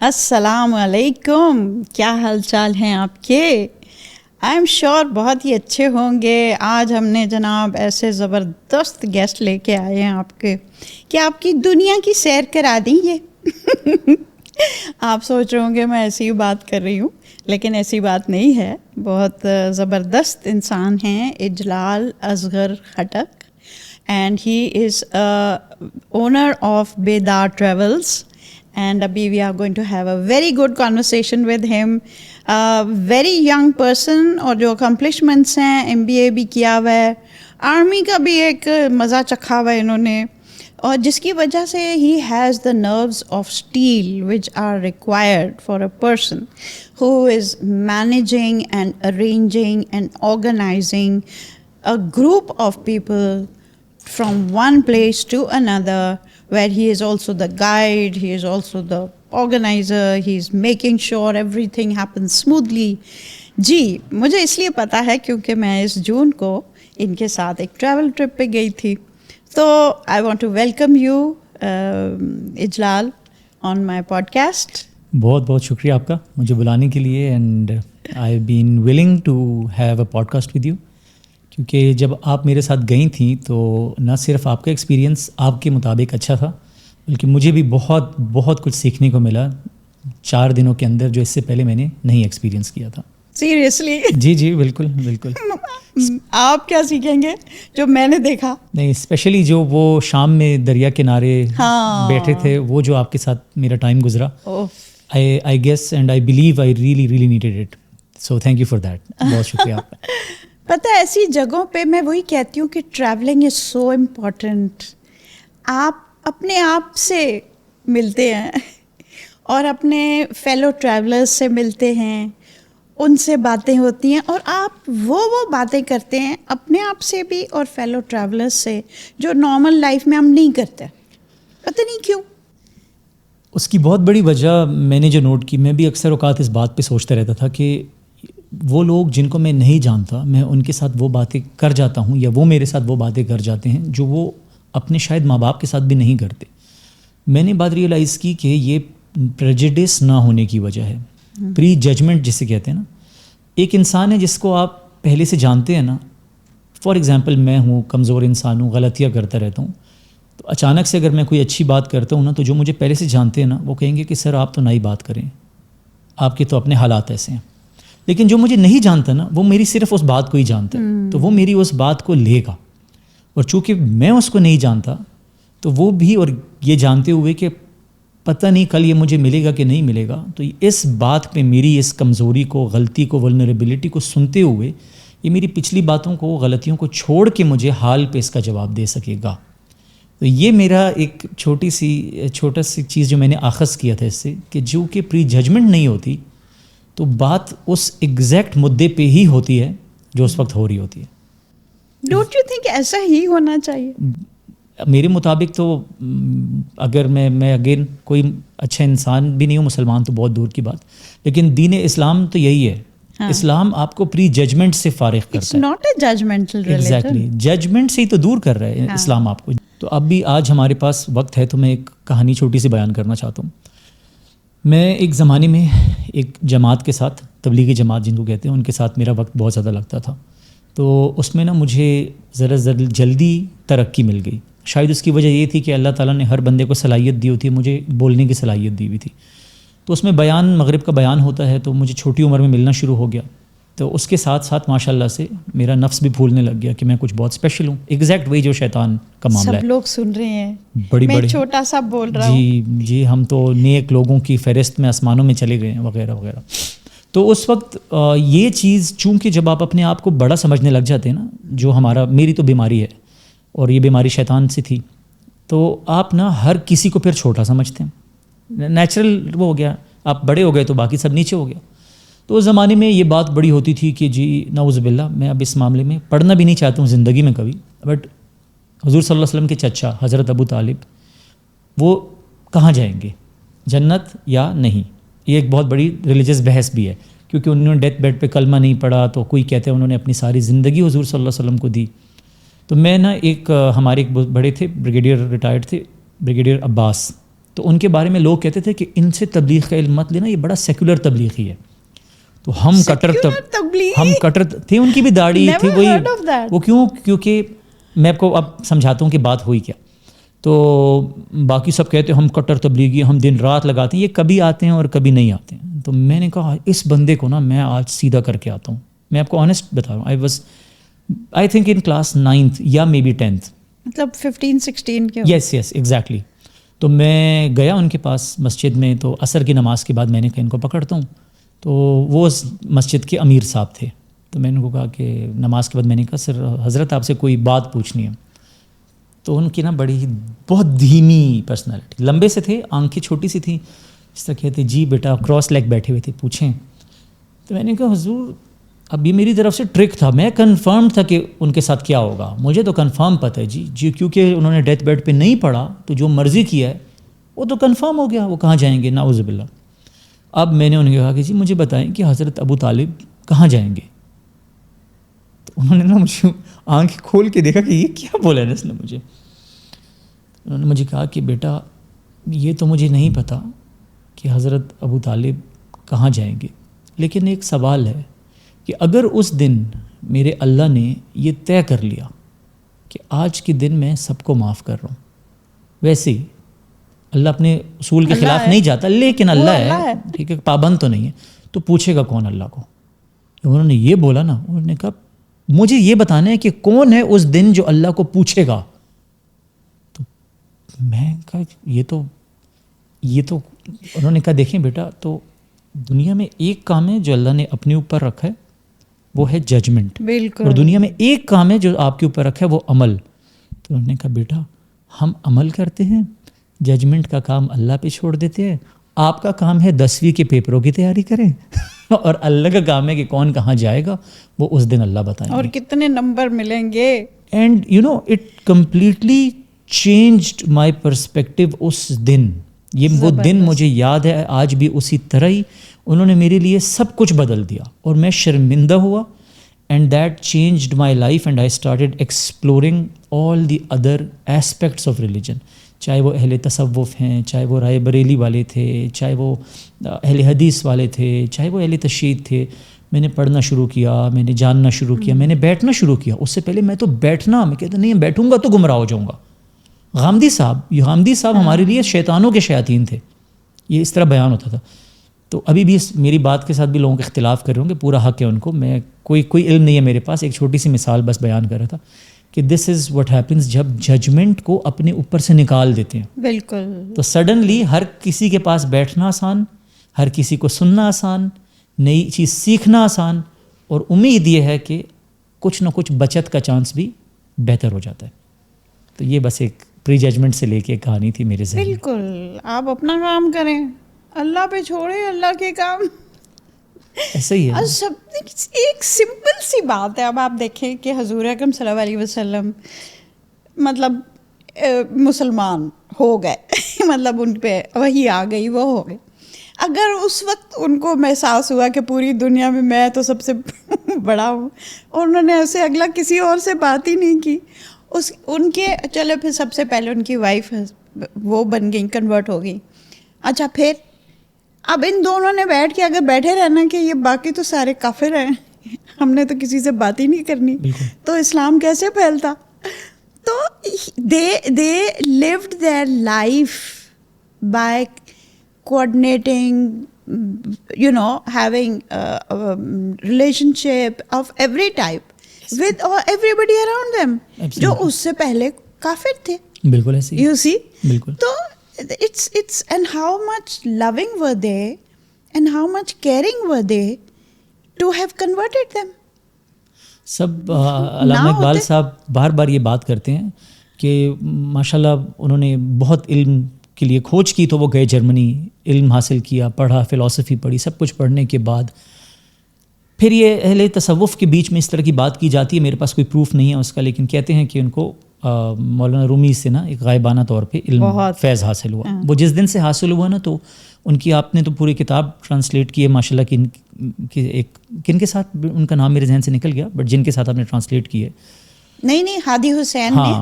السلام علیکم، کیا حال چال ہیں آپ کے؟ آئی ایم شیور بہت ہی اچھے ہوں گے۔ آج ہم نے جناب ایسے زبردست گیسٹ لے کے آئے ہیں آپ کے کہ آپ کی دنیا کی سیر کرا دیں گے۔ آپ سوچ رہے ہوں گے میں ایسی ہی بات کر رہی ہوں، لیکن ایسی بات نہیں ہے۔ بہت زبردست انسان ہیں Ijlal Asghar Khattak, and he is owner of Bedar travels. And abhi we are going to have a very good conversation with him. Very young person اور جو accomplishments ہیں، MBA بھی کیا ہوا ہے، آرمی کا بھی ایک مزہ چکھا ہوا ہے انہوں نے، اور جس کی وجہ سے he has the nerves of steel which are required for a person who is managing and arranging and organizing a group of people from one place to another, where he is also the guide, he is also the organizer, he is making sure everything happens smoothly. جی مجھے اس لیے پتا ہے کیونکہ میں اس جون کو ان کے ساتھ ایک ٹریول ٹرپ پہ گئی تھی. تو I want to welcome you Ijlal on my podcast. بہت بہت شکریہ آپ کا مجھے بلانے کے لیے، and I have been willing to have a podcast with you, کیونکہ جب آپ میرے ساتھ گئی تھیں تو نہ صرف آپ کا ایکسپیرینس آپ کے مطابق اچھا تھا، بلکہ مجھے بھی بہت بہت کچھ سیکھنے کو ملا 4 دنوں کے اندر، جو اس سے پہلے میں نے نہیں ایکسپیرینس کیا تھا. سیریسلی؟ جی جی بالکل بالکل. آپ کیا سیکھیں گے جو میں نے دیکھا؟ نہیں، اسپیشلی جو وہ شام میں دریا کنارے بیٹھے تھے، وہ جو آپ کے ساتھ میرا ٹائم گزرا، I guess and I believe I really really needed it. So thank you for that. بہت شکریہ آپ کا. پتہ ہے ایسی جگہوں پہ میں وہی کہتی ہوں کہ ٹریولنگ از سو امپورٹنٹ. آپ اپنے آپ سے ملتے ہیں اور اپنے فیلو ٹریولرز سے ملتے ہیں، ان سے باتیں ہوتی ہیں، اور آپ وہ باتیں کرتے ہیں اپنے آپ سے بھی اور فیلو ٹریولرز سے جو نارمل لائف میں ہم نہیں کرتے. پتہ نہیں کیوں. اس کی بہت بڑی وجہ میں نے جو نوٹ کی، میں بھی اکثر اوقات اس بات پہ سوچتا رہتا تھا کہ وہ لوگ جن کو میں نہیں جانتا، میں ان کے ساتھ وہ باتیں کر جاتا ہوں، یا وہ میرے ساتھ وہ باتیں کر جاتے ہیں جو وہ اپنے شاید ماں باپ کے ساتھ بھی نہیں کرتے. میں نے بات ریئلائز کی کہ یہ پریجڈس نہ ہونے کی وجہ ہے، پری ججمنٹ جسے کہتے ہیں نا. ایک انسان ہے جس کو آپ پہلے سے جانتے ہیں نا. فار ایگزامپل میں ہوں، کمزور انسان ہوں، غلطیاں کرتا رہتا ہوں، تو اچانک سے اگر میں کوئی اچھی بات کرتا ہوں نا، تو جو مجھے پہلے سے جانتے ہیں نا، وہ کہیں گے کہ سر آپ تو نئی بات کریں، آپ کے تو اپنے حالات ایسے ہیں. لیکن جو مجھے نہیں جانتا نا، وہ میری صرف اس بات کو ہی جانتا ہے، تو وہ میری اس بات کو لے گا. اور چونکہ میں اس کو نہیں جانتا، تو وہ بھی، اور یہ جانتے ہوئے کہ پتہ نہیں کل یہ مجھے ملے گا کہ نہیں ملے گا، تو اس بات پہ میری اس کمزوری کو، غلطی کو، ولنریبلٹی کو سنتے ہوئے یہ میری پچھلی باتوں کو، غلطیوں کو چھوڑ کے مجھے حال پہ اس کا جواب دے سکے گا. تو یہ میرا ایک چھوٹا سی چیز جو میں نے آخذ کیا تھا اس سے، کہ جو کہ پری ججمنٹ نہیں ہوتی تو بات اس ایگزیکٹ مدعے پہ ہی ہوتی ہے جو اس وقت ہو رہی ہوتی ہے. ڈونٹ یو تھنک ایسا ہی ہونا چاہیے؟ میرے مطابق تو اگر میں اگین کوئی اچھا انسان بھی نہیں ہوں، مسلمان تو بہت دور کی بات، لیکن دین اسلام تو یہی ہے. اسلام آپ کو پری ججمنٹ سے فارغ کرتا ہے. It's not a judgemental religion. Exactly, judgement سے ہی تو دور کر رہا ہے اسلام آپ کو. تو اب بھی آج ہمارے پاس وقت ہے تو میں ایک کہانی چھوٹی سی بیان کرنا چاہتا ہوں. میں ایک زمانے میں ایک جماعت کے ساتھ، تبلیغی جماعت جن کو کہتے ہیں، ان کے ساتھ میرا وقت بہت زیادہ لگتا تھا. تو اس میں نا مجھے ذرا جلدی ترقی مل گئی. شاید اس کی وجہ یہ تھی کہ اللہ تعالیٰ نے ہر بندے کو صلاحیت دی ہوتی ہے، مجھے بولنے کی صلاحیت دی ہوئی تھی. تو اس میں بیان، مغرب کا بیان ہوتا ہے، تو مجھے چھوٹی عمر میں ملنا شروع ہو گیا. تو اس کے ساتھ ساتھ ماشاء اللہ سے میرا نفس بھی پھولنے لگ گیا کہ میں کچھ بہت اسپیشل ہوں. ایگزیکٹ وہی جو شیطان کا معاملہ ہے. سب لوگ سن رہے ہیں، بڑی میں چھوٹا سا بول رہا ہوں. جی ہم تو نیک لوگوں کی فہرست میں آسمانوں میں چلے گئے ہیں وغیرہ وغیرہ. تو اس وقت یہ چیز، چونکہ جب آپ اپنے آپ کو بڑا سمجھنے لگ جاتے ہیں نا، جو میری تو بیماری ہے، اور یہ بیماری شیطان سے تھی، تو آپ نا ہر کسی کو پھر چھوٹا سمجھتے ہیں. نیچرل وہ ہو گیا، آپ بڑے ہو گئے تو باقی سب نیچے ہو گیا. تو اس زمانے میں یہ بات بڑی ہوتی تھی کہ جی نعوذ باللہ، میں اب اس معاملے میں پڑھنا بھی نہیں چاہتا ہوں زندگی میں کبھی، بٹ حضور صلی اللہ علیہ وسلم کے چچا حضرت ابو طالب، وہ کہاں جائیں گے، جنت یا نہیں؟ یہ ایک بہت بڑی ریلیجس بحث بھی ہے، کیونکہ انہوں نے ڈیتھ بیڈ پہ کلمہ نہیں پڑھا، تو کوئی کہتے ہیں انہوں نے اپنی ساری زندگی حضور صلی اللہ علیہ وسلم کو دی. تو میں نا ہمارے ایک بڑے تھے، بریگیڈیئر ریٹائرڈ تھے، بریگیڈیئر عباس. تو ان کے بارے میں لوگ کہتے تھے کہ ان سے تبلیغ کا علم مت لینا, یہ بڑا سیکولر تبلیغی ہے. تو ہم کٹر تھے, ان کی بھی داڑھی تھی وہی. وہ کیونکہ میں آپ کو اب سمجھاتا ہوں کہ بات ہوئی کیا. تو باقی سب کہتے ہیں ہم کٹر تبلیغی, ہم دن رات لگاتے ہیں, یہ کبھی آتے ہیں اور کبھی نہیں آتے ہیں. تو میں نے کہا اس بندے کو نا میں آج سیدھا کر کے آتا ہوں. میں آپ کو آنیسٹ بتا رہا ہوں, I think in class 9th یا مے بی 10th, مطلب 15-16 کے. Yes exactly. تو میں گیا ان کے پاس مسجد میں, تو عصر کی نماز کے بعد میں نے کہا ان کو پکڑتا ہوں. تو وہ اس مسجد کے امیر صاحب تھے. تو میں نے کو کہا کہ نماز کے بعد میں نے کہا سر حضرت آپ سے کوئی بات پوچھنی ہے. تو ان کی نا بہت دھیمی پرسنالٹی, لمبے سے تھے, آنکھیں چھوٹی سی تھیں, اس طرح کہتے جی بیٹا, کراس لیگ بیٹھے ہوئے تھے, پوچھیں. تو میں نے کہا حضور اب یہ میری طرف سے ٹرک تھا, میں کنفرم تھا کہ ان کے ساتھ کیا ہوگا, مجھے تو کنفرم پتہ ہے جی کیونکہ انہوں نے ڈیتھ بیڈ پہ نہیں پڑا تو جو مرضی کیا ہے وہ تو کنفرم ہو گیا, وہ کہاں جائیں گے نعوذ باللہ. اب میں نے انہیں کہا کہ جی مجھے بتائیں کہ حضرت ابو طالب کہاں جائیں گے. تو انہوں نے نا مجھے آنکھ کھول کے دیکھا کہ یہ کیا بولا ہے اس نے مجھے. انہوں نے مجھے کہا کہ بیٹا یہ تو مجھے نہیں پتہ کہ حضرت ابو طالب کہاں جائیں گے, لیکن ایک سوال ہے کہ اگر اس دن میرے اللہ نے یہ طے کر لیا کہ آج کے دن میں سب کو معاف کر رہا ہوں, ویسے ہی اللہ اپنے اصول کے خلاف نہیں جاتا, لیکن اللہ ہے ٹھیک ہے, پابند تو نہیں ہے, تو پوچھے گا کون اللہ کو. انہوں نے یہ بولا نا, انہوں نے کہا مجھے یہ بتانا ہے کہ کون ہے اس دن جو اللہ کو پوچھے گا. تو میں کہا یہ تو انہوں نے کہا دیکھیں بیٹا, تو دنیا میں ایک کام ہے جو اللہ نے اپنے اوپر رکھا ہے, وہ ہے ججمنٹ, اور دنیا میں ایک کام ہے جو آپ کے اوپر رکھا ہے, وہ عمل. تو انہوں نے کہا بیٹا ہم عمل کرتے ہیں, ججمنٹ کا کام اللہ پہ چھوڑ دیتے ہیں. آپ کا کام ہے 10ویں کے پیپروں کی تیاری کریں اور اللہ کا کام ہے کہ کون کہاں جائے گا وہ اس دن اللہ بتائیں گے اور کتنے نمبر ملیں گے. And you know it completely changed my perspective. اس دن وہ دن مجھے یاد ہے آج بھی اسی طرح ہی. انہوں نے میرے لیے سب کچھ بدل دیا اور میں شرمندہ ہوا, and that changed my life, and I started exploring all the other aspects of religion. چاہے وہ اہل تصوف ہیں, چاہے وہ رائے بریلی والے تھے, چاہے وہ اہل حدیث والے تھے, چاہے وہ اہل تشیع تھے. میں نے پڑھنا شروع کیا, میں نے جاننا شروع کیا, میں نے بیٹھنا شروع کیا. اس سے پہلے میں کہتا نہیں بیٹھوں گا تو گمراہ ہو جاؤں گا. غامدی صاحب ہمارے لیے شیطانوں کے شیاطین تھے, یہ اس طرح بیان ہوتا تھا. تو ابھی بھی میری بات کے ساتھ بھی لوگوں کے اختلاف کر رہے ہوں گے, پورا حق ہے ان کو, میں کوئی علم نہیں ہے میرے پاس, ایک چھوٹی سی مثال بس بیان کر رہا تھا کہ دس از واٹ ہیپنس جب ججمنٹ کو اپنے اوپر سے نکال دیتے ہیں. بالکل. تو سڈنلی ہر کسی کے پاس بیٹھنا آسان, ہر کسی کو سننا آسان, نئی چیز سیکھنا آسان, اور امید یہ ہے کہ کچھ نہ کچھ بچت کا چانس بھی بہتر ہو جاتا ہے. تو یہ بس ایک پری ججمنٹ سے لے کے کہانی تھی میرے ذہن. بالکل, آپ اپنا کام کریں, اللہ پہ چھوڑیں اللہ کے کام. ایسا ہی ہے. ایک سمپل سی بات ہے. اب آپ دیکھیں کہ حضور اکرم صلی اللہ علیہ وسلم مطلب مسلمان ہو گئے, مطلب ان پہ وہی آ گئی, وہ ہو گئے. اگر اس وقت ان کو محسوس ہوا کہ پوری دنیا میں تو سب سے بڑا ہوں, اور انہوں نے ایسے اگلا کسی اور سے بات ہی نہیں کی, ان کے چلے پھر سب سے پہلے ان کی وائف وہ بن گئی, کنورٹ ہو گئی. اچھا پھر اب ان دونوں نے بیٹھ کے اگر بیٹھے رہنا کہ یہ باقی تو سارے کافر ہیں, ہم نے تو کسی سے بات ہی نہیں کرنی, تو اسلام کیسے پھیلتا. تو they lived their life by coordinating, having a relationship of every type with everybody around them, جو اس سے پہلے کافر تھے. بالکل ایسے ہی. You see? بالکل. تو it's and how much loving were they and how much caring were they to have converted them. سب علامہ اقبال صاحب بار بار یہ بات کرتے ہیں کہ ماشاءاللہ انہوں نے بہت علم کے لیے کھوج کی, تو وہ گئے جرمنی, علم حاصل کیا, پڑھا, فلسفی پڑھی, سب کچھ پڑھنے کے بعد پھر یہ اہل تصوف کے بیچ میں اس طرح کی بات کی جاتی ہے, میرے پاس کوئی پروف نہیں ہے اس کا, لیکن کہتے ہیں کہ ان کو مولانا رومی سے نا ایک غائبانہ طور پہ علم فیض حاصل ہوا. وہ جس دن سے حاصل ہوا نا, تو ان کی آپ نے تو پوری کتاب ٹرانسلیٹ کی ہے ماشاء اللہ, کن کے ساتھ ان کا نام میرے ذہن سے نکل گیا, بٹ جن کے ساتھ آپ نے ٹرانسلیٹ کی ہے, نہیں ہادی حسین نے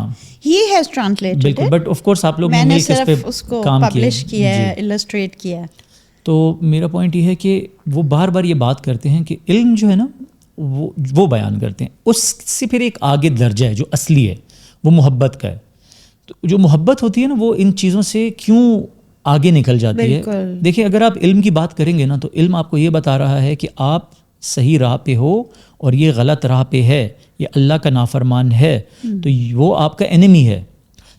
ہی ہیز ٹرانسلیٹڈ بالکل, بٹ آف کورس آپ لوگ میں نے نے اس پہ صرف اس کو پبلش کیا ہے, السٹریٹ کیا ہے. تو میرا پوائنٹ یہ ہے کہ وہ بار بار یہ بات کرتے ہیں کہ علم جو ہے نا وہ بیان کرتے ہیں, اس سے پھر ایک آگے درجہ ہے جو اصلی ہے, وہ محبت کا ہے. تو جو محبت ہوتی ہے نا وہ ان چیزوں سے کیوں آگے نکل جاتی ہے. دیکھیں اگر آپ علم کی بات کریں گے نا تو علم آپ کو یہ بتا رہا ہے کہ آپ صحیح راہ پہ ہو اور یہ غلط راہ پہ ہے, یہ اللہ کا نافرمان ہے, تو وہ آپ کا انیمی ہے.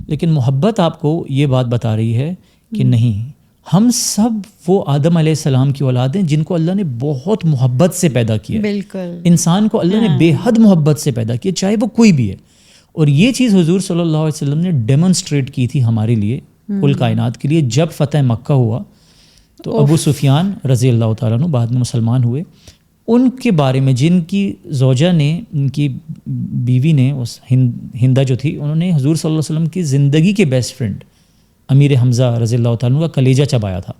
لیکن محبت آپ کو یہ بات بتا رہی ہے کہ نہیں, ہم سب وہ آدم علیہ السلام کی اولاد ہیں جن کو اللہ نے بہت محبت سے پیدا کیا. بالکل, انسان کو اللہ نے بے حد محبت سے پیدا کیا, چاہے وہ کوئی بھی ہے. اور یہ چیز حضور صلی اللہ علیہ وسلم نے ڈیمونسٹریٹ کی تھی ہمارے لیے, کل کائنات کے لیے. جب فتح مکہ ہوا تو ابو سفیان رضی اللہ تعالیٰ عنہ بعد میں مسلمان ہوئے, ان کے بارے میں جن کی زوجہ نے, ان کی بیوی نے, اس ہندہ جو تھی, انہوں نے حضور صلی اللہ علیہ وسلم کی زندگی کے بیسٹ فرینڈ امیر حمزہ رضی اللہ تعالیٰ عنہ کا کلیجہ چبایا تھا.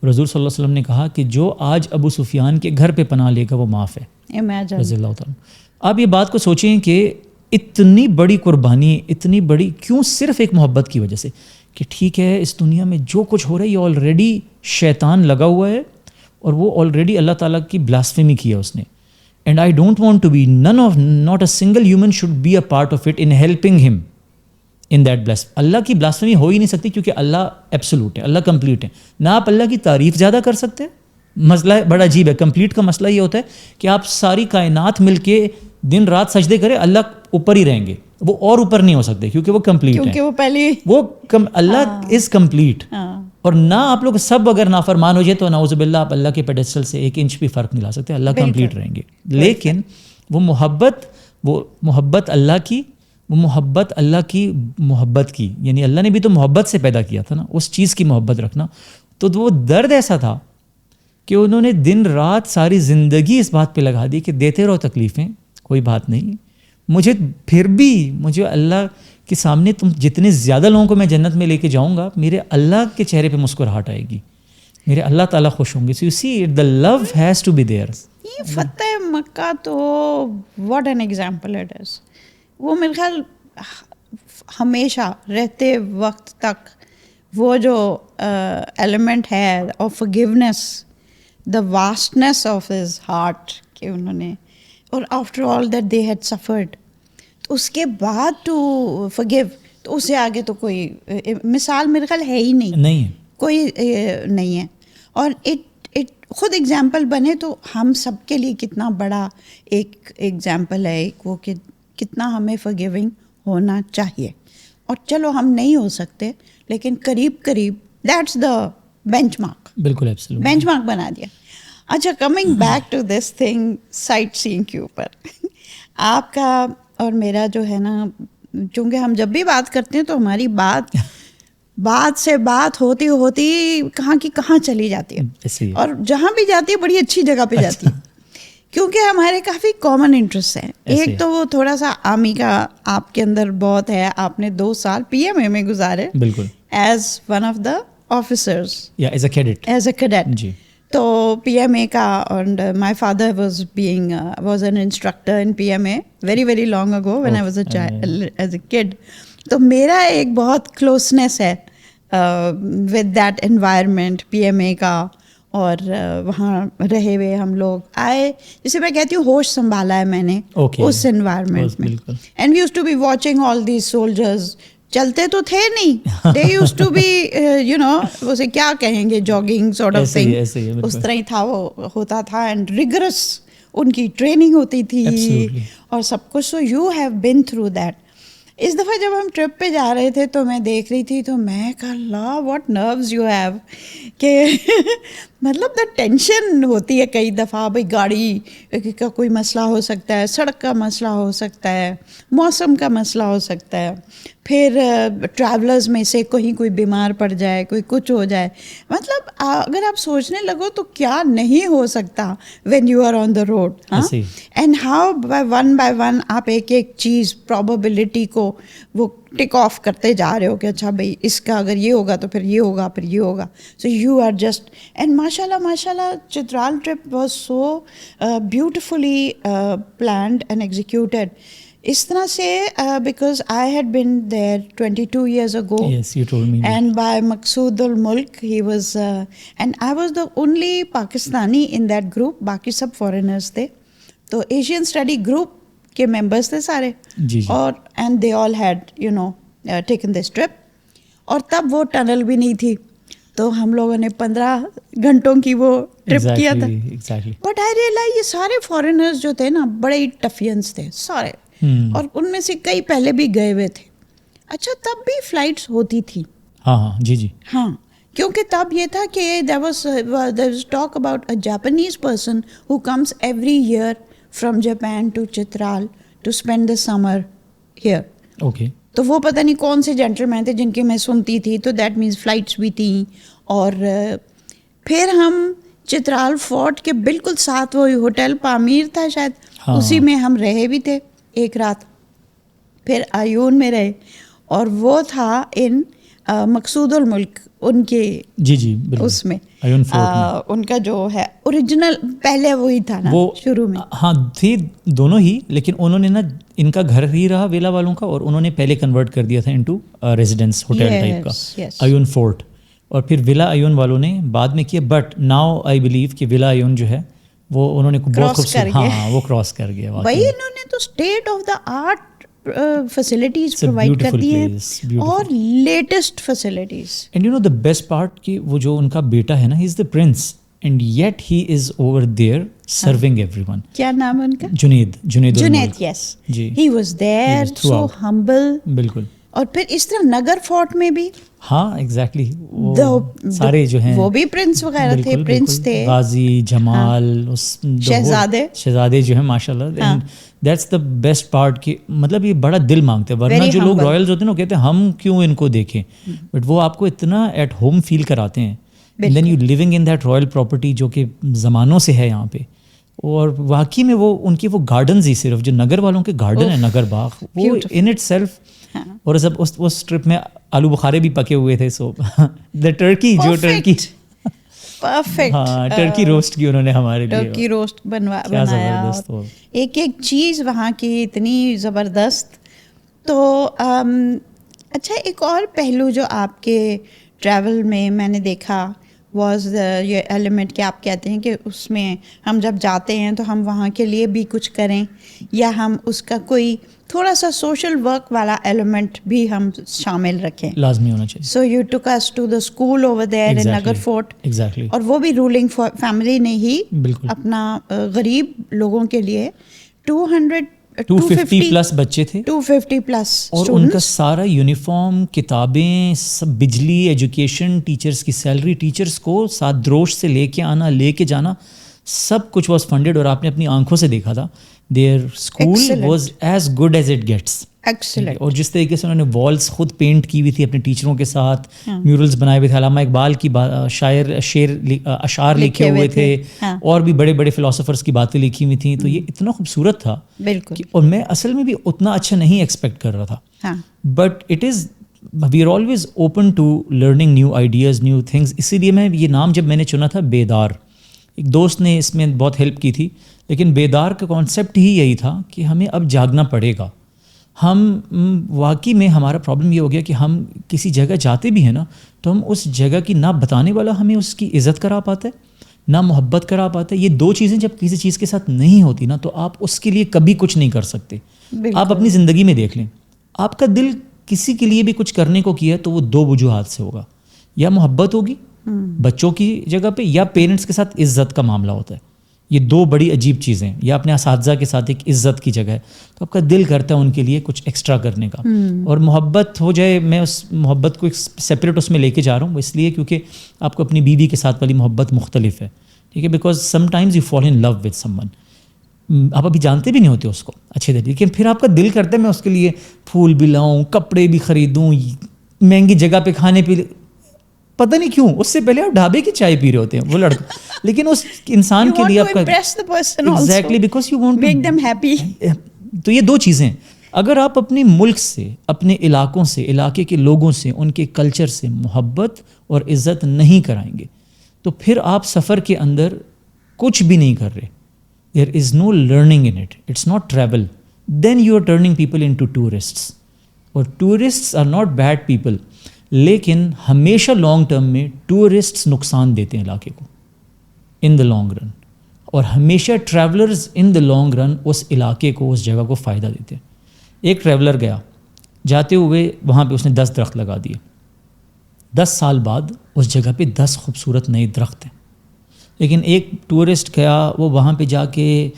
اور حضور صلی اللہ علیہ وسلم نے کہا کہ جو آج ابو سفیان کے گھر پہ پناہ لے گا وہ معاف ہے, رضی اللہ تعالیٰ. آپ یہ بات کو سوچیں کہ اتنی بڑی قربانی, اتنی بڑی کیوں, صرف ایک محبت کی وجہ سے کہ ٹھیک ہے اس دنیا میں جو کچھ ہو رہا ہے یہ آلریڈی شیطان لگا ہوا ہے اور وہ آلریڈی اللہ تعالیٰ کی بلاسفیمی کی ہے اس نے. And I don't want to be, not a single human should be a part of it in helping ہم ان دیٹ بلاسفیمی. اللہ کی بلاسفیمی ہو ہی نہیں سکتی کیونکہ اللہ ایبسولوٹ ہے, اللہ کمپلیٹ ہے. نہ آپ اللہ کی تعریف زیادہ کر سکتے, مسئلہ بڑا عجیب ہے. کمپلیٹ کا مسئلہ یہ ہوتا ہے کہ آپ ساری کائنات مل کے دن رات سجدے کریں, اللہ اوپر ہی رہیں گے, وہ اور اوپر نہیں ہو سکتے کیونکہ وہ کمپلیٹ ہے, کیونکہ وہ پہلے اللہ از کمپلیٹ. اور نہ آپ لوگ سب اگر نافرمان ہو جائے تو نعوذ باللہ آپ اللہ کے پیڈسٹل سے 1 انچ بھی فرق نہیں لا سکتے, اللہ کمپلیٹ رہیں گے. لیکن وہ محبت اللہ کی, وہ محبت اللہ کی محبت کی, یعنی اللہ نے بھی تو محبت سے پیدا کیا تھا نا, اس چیز کی محبت رکھنا. تو وہ درد ایسا تھا کہ انہوں نے دن رات ساری زندگی اس بات پہ لگا دی کہ دیتے رہو تکلیفیں, کوئی بات نہیں, مجھے اللہ کے سامنے تم جتنے زیادہ لوگوں کو میں جنت میں لے کے جاؤں گا, میرے اللہ کے چہرے پہ مسکراہٹ آئے گی, میرے اللہ تعالیٰ خوش ہوں گے. So you see, the love has to be there. یہ فتح مکہ تو what an example it is. وہ میرے خیال ہمیشہ رہتے وقت تک وہ جو ایلیمنٹ ہے of forgiveness, the vastness of his heart کہ انہوں نے, اور after all that they had suffered, تو اس کے بعد to forgive, تو اس سے آگے تو کوئی مثال میرے خیال ہے ہی نہیں, کوئی نہیں ہے. اور خود ایگزامپل بنے تو ہم سب کے لیے کتنا بڑا ایک ایگزامپل ہے ایک وہ کہ کتنا ہمیں forgiving ہونا چاہیے. اور چلو ہم نہیں ہو سکتے لیکن قریب دیٹس دا بینچ مارک, بالکل بینچ مارک بنا دیا. اچھا, coming back to this thing sightseeing کے اوپر, آپ کا اور میرا جو ہے نا, چونکہ ہم جب بھی بات کرتے ہیں تو ہماری بات سے بات ہوتی کہاں کی کہاں چلی جاتی ہے, اور جہاں بھی جاتی ہے بڑی اچھی جگہ پہ جاتی ہے کیونکہ ہمارے کافی کامن انٹرسٹ ہیں. ایک تو وہ تھوڑا سا آرمی کا آپ کے اندر بہت ہے, آپ نے 2 سال PMA میں گزارے, بالکل, as one of the officers, as a cadet. جی, تو PMA کا, and my father was an instructor in PMA very very long ago when I was as a kid. تو میرا ایک بہت کلوزنس ہے ود دیٹ انوائرمنٹ PMA کا, اور وہاں رہے ہوئے ہم لوگ آئے, جسے میں کہتی ہوں ہوش سنبھالا ہے میں نے اس انوائرمنٹ میں. And we used to be watching all these soldiers, چلتے تو تھے نہیں, دے یوزڈ ٹو بی اسے کیا کہیں گے, جاگنگ سارٹ آف تھنگ, اس طرح ہی تھا, وہ ہوتا تھا. اینڈ ریگرس ان کی ٹریننگ ہوتی تھی اور سب کچھ. So you have been through that. اس دفعہ جب ہم ٹرپ پہ جا رہے تھے تو میں دیکھ رہی تھی, تو میں کہا اللہ واٹ نروز یو ہیو, کہ مطلب دا ٹینشن ہوتی ہے کئی دفعہ, بھائی گاڑی کا کوئی مسئلہ ہو سکتا ہے, سڑک کا مسئلہ ہو سکتا ہے, موسم کا مسئلہ ہو سکتا ہے, پھر ٹریولرز میں سے کوئی بیمار پڑ جائے, کوئی کچھ ہو جائے. مطلب اگر آپ سوچنے لگو تو کیا نہیں ہو سکتا when you are on the road. And how by one آپ ایک چیز پرابیبلٹی کو وہ ٹک آف کرتے جا رہے ہو کہ اچھا بھائی اس کا اگر یہ ہوگا تو پھر یہ ہوگا, پھر یہ ہوگا. So you are just, and ماشاء اللہ Chitral trip was so beautifully planned and executed اس طرح سے because I had been there 22 years ago. Yes, you told me. And by Maqsood al-Mulk, he was, and I was the only Pakistani in that group. باقی سب foreigners تھے. تو Asian study group کے members تھے سارے. جی اور and they all had taken this trip. اور تب وہ ٹنل بھی نہیں تھی, تو ہم لوگوں نے 15 گھنٹوں کی وہ ٹرپ کیا تھا. بٹ آئی ریئلائز یہ سارے فارینرز جو تھے نا بڑے ٹفینس تھے سارے, اور ان میں سے کئی پہلے بھی گئے ہوئے تھے. اچھا تب بھی فلائٹس ہوتی تھی. ہاں جی جی ہاں, کیونکہ تب یہ تھا کہ there was talk about a Japanese person who comes every year from Japan to Chitral to spend the summer here. Okay. تو وہ پتہ نہیں کون سے جینٹل مین تھے جن کے میں سنتی تھی, تو دیٹ مینس فلائٹس بھی تھیں. اور پھر ہم چترال فورٹ کے بالکل ساتھ وہی ہوٹل پامیر تھا شاید, اسی میں ہم رہے بھی تھے ایک رات. پھر ایون میں رہے, اور وہ تھا ان مقصود الملک ان کے جی جی اس میں ان کا جو ہے اوریجنل پہلے وہی تھا نا شروع میں. ہاں تھی دونوں ہی, لیکن انہوں نے نا ان کا گھر ہی رہا ویلا والوں کا, اور انہوں نے پہلے کنورٹ کر دیا تھا انٹو ریزیڈنس ہوٹل ٹائپ کا ایون فورٹ, اور پھر ولا ایون والوں نے بعد میں کیا. بٹ ناؤ آئی بلیو کہ ولا ایون جو ہے وہ انہوں نے بہت خوبصورت, ہاں وہ کراس کر گیا. وہی انہوں نے تو state of the art facilities provide کر دی ہیں, اور latest facilities. And you know the best part کہ وہ جو ان کا بیٹا ہے نا, he is the prince, and yet he is over there serving everyone. کیا نام ہے ان کا؟ جنید, یس جی. He was there so humble. بالکل. اور پھر اس طرح نگر فورٹ میں بھی, ہاں ایگزیکٹلی, سارے جو ہیں وہ بھی پرنس وغیرہ تھے, پرنس تھے, غازی جمال, شہزادے جو ہیں ماشاء اللہ. دیٹس دا بیسٹ پارٹ کہ مطلب یہ بڑا دل مانگتے ہیں, ورنہ جو لوگ رائلز ہوتے ہیں نا وہ کہتے ہیں ہم کیوں ان کو دیکھیں, بٹ وہ آپ کو اتنا ایٹ ہوم فیل کراتے ہیں. Then you living in that royal property جو کہ زمانوں سے ہے یہاں پہ. اور واقعی میں وہ ان کے وہ گارڈنز ہی صرف جو نگر والوں کے گارڈن ہیں, نگر باغ, وہ ان اٹ سیلف. اور سب اس ٹرپ میں آلو بخارے بھی پکے ہوئے تھے. سو دا ٹرکی جو ٹرکی پرفیکٹ, ہاں ٹرکی روسٹ کی انہوں نے ہمارے لیے, ٹرکی روسٹ بنایا. ایک ایک چیز وہاں کی اتنی زبردست. تو اچھا ایک اور پہلو جو آپ کے ٹریول میں میں نے دیکھا واز یہ ایلیمنٹ کہ آپ کہتے ہیں کہ اس میں ہم جب جاتے ہیں تو ہم وہاں کے لیے بھی کچھ کریں, یا ہم اس کا کوئی تھوڑا سا سوشل ورک والا ایلیمنٹ بھی ہم شامل رکھیں. لازمی ہونا چاہیے. So you took us to the school over there in Nagar fort. Exactly. اور وہ بھی رولنگ فیملی نے ہی اپنا غریب لوگوں کے لیے 250 پلس بچے تھے, 250 پلس, اور ان کا سارا یونیفارم, کتابیں, سب بجلی, ایجوکیشن, ٹیچرس کی سیلری, ٹیچرس کو ساتھ دروش سے لے کے آنا, لے کے جانا, سب کچھ واز فنڈیڈ. اور آپ نے اپنی آنکھوں سے دیکھا تھا their school was as good as it gets. Excellent. اور جس طریقے سے انہوں نے والس خود پینٹ کی ہوئی تھی اپنے ٹیچروں کے ساتھ, میورلز بنائے ہوئے تھے, علامہ اقبال کی اشعار لکھے ہوئے تھے, اور بھی بڑے بڑے فلاسفرس کی باتیں لکھی ہوئی تھیں. تو یہ اتنا خوبصورت تھا بالکل, اور میں اصل میں بھی اتنا اچھا نہیں ایکسپیکٹ کر رہا تھا. But it is we are always open to learning new ideas, new things. اسی لیے میں یہ نام جب میں نے چنا تھا بیدار, ایک دوست نے اس میں بہت ہیلپ کی تھی, لیکن بیدار کا کانسیپٹ ہی یہی تھا کہ ہمیں اب جاگنا پڑے گا. ہم واقعی میں ہمارا پرابلم یہ ہو گیا کہ ہم کسی جگہ جاتے بھی ہیں نا, تو ہم اس جگہ کی نہ بتانے والا ہمیں اس کی عزت کرا پاتا ہے, نہ محبت کرا پاتا ہے. یہ دو چیزیں جب کسی چیز کے ساتھ نہیں ہوتی نا, تو آپ اس کے لیے کبھی کچھ نہیں کر سکتے. آپ اپنی زندگی میں دیکھ لیں, آپ کا دل کسی کے لیے بھی کچھ کرنے کو کیا تو وہ دو وجوہات سے ہوگا, یا محبت ہوگی بچوں کی جگہ پہ, یا پیرنٹس کے ساتھ عزت کا معاملہ ہوتا ہے. یہ دو بڑی عجیب چیزیں, یا اپنے اساتذہ کے ساتھ ایک عزت کی جگہ ہے, تو آپ کا دل کرتا ہے ان کے لیے کچھ ایکسٹرا کرنے کا. اور محبت ہو جائے, میں اس محبت کو ایک سیپریٹ اس میں لے کے جا رہا ہوں, اس لیے کیونکہ آپ کو اپنی بیوی کے ساتھ والی محبت مختلف ہے, ٹھیک ہے, because sometimes you fall in love with someone, آپ ابھی جانتے بھی نہیں ہوتے اس کو اچھے طریقے, لیکن پھر آپ کا دل کرتا ہے میں اس کے لیے پھول بھی لاؤں, کپڑے بھی خریدوں, مہنگی جگہ پہ کھانے پہ, پتہ نہیں کیوں اس سے پہلے آپ ڈھابے کی چائے پی رہے ہوتے ہیں وہ لڑکا, لیکن اس انسان کے لیے آپ کا exactly because you want to make them happy. تو یہ دو چیزیں, اگر آپ اپنے ملک سے, اپنے علاقوں سے, علاقے کے لوگوں سے, ان کے کلچر سے محبت اور عزت نہیں کرائیں گے, تو پھر آپ سفر کے اندر کچھ بھی نہیں کر رہے. There is no learning in it, it's not travel, then you are turning people into tourists. اور tourists are not bad people, لیکن ہمیشہ لانگ ٹرم میں ٹورسٹس نقصان دیتے ہیں علاقے کو ان دا لانگ رن, اور ہمیشہ travellers in the long run اس علاقے کو, اس جگہ کو فائدہ دیتے ہیں. ایک ٹریولر گیا, جاتے ہوئے وہاں پہ اس نے 10 درخت لگا دیے, 10 سال بعد اس جگہ پہ 10 خوبصورت نئے درخت ہیں. لیکن ایک ٹورسٹ گیا, وہ وہاں پہ جا کے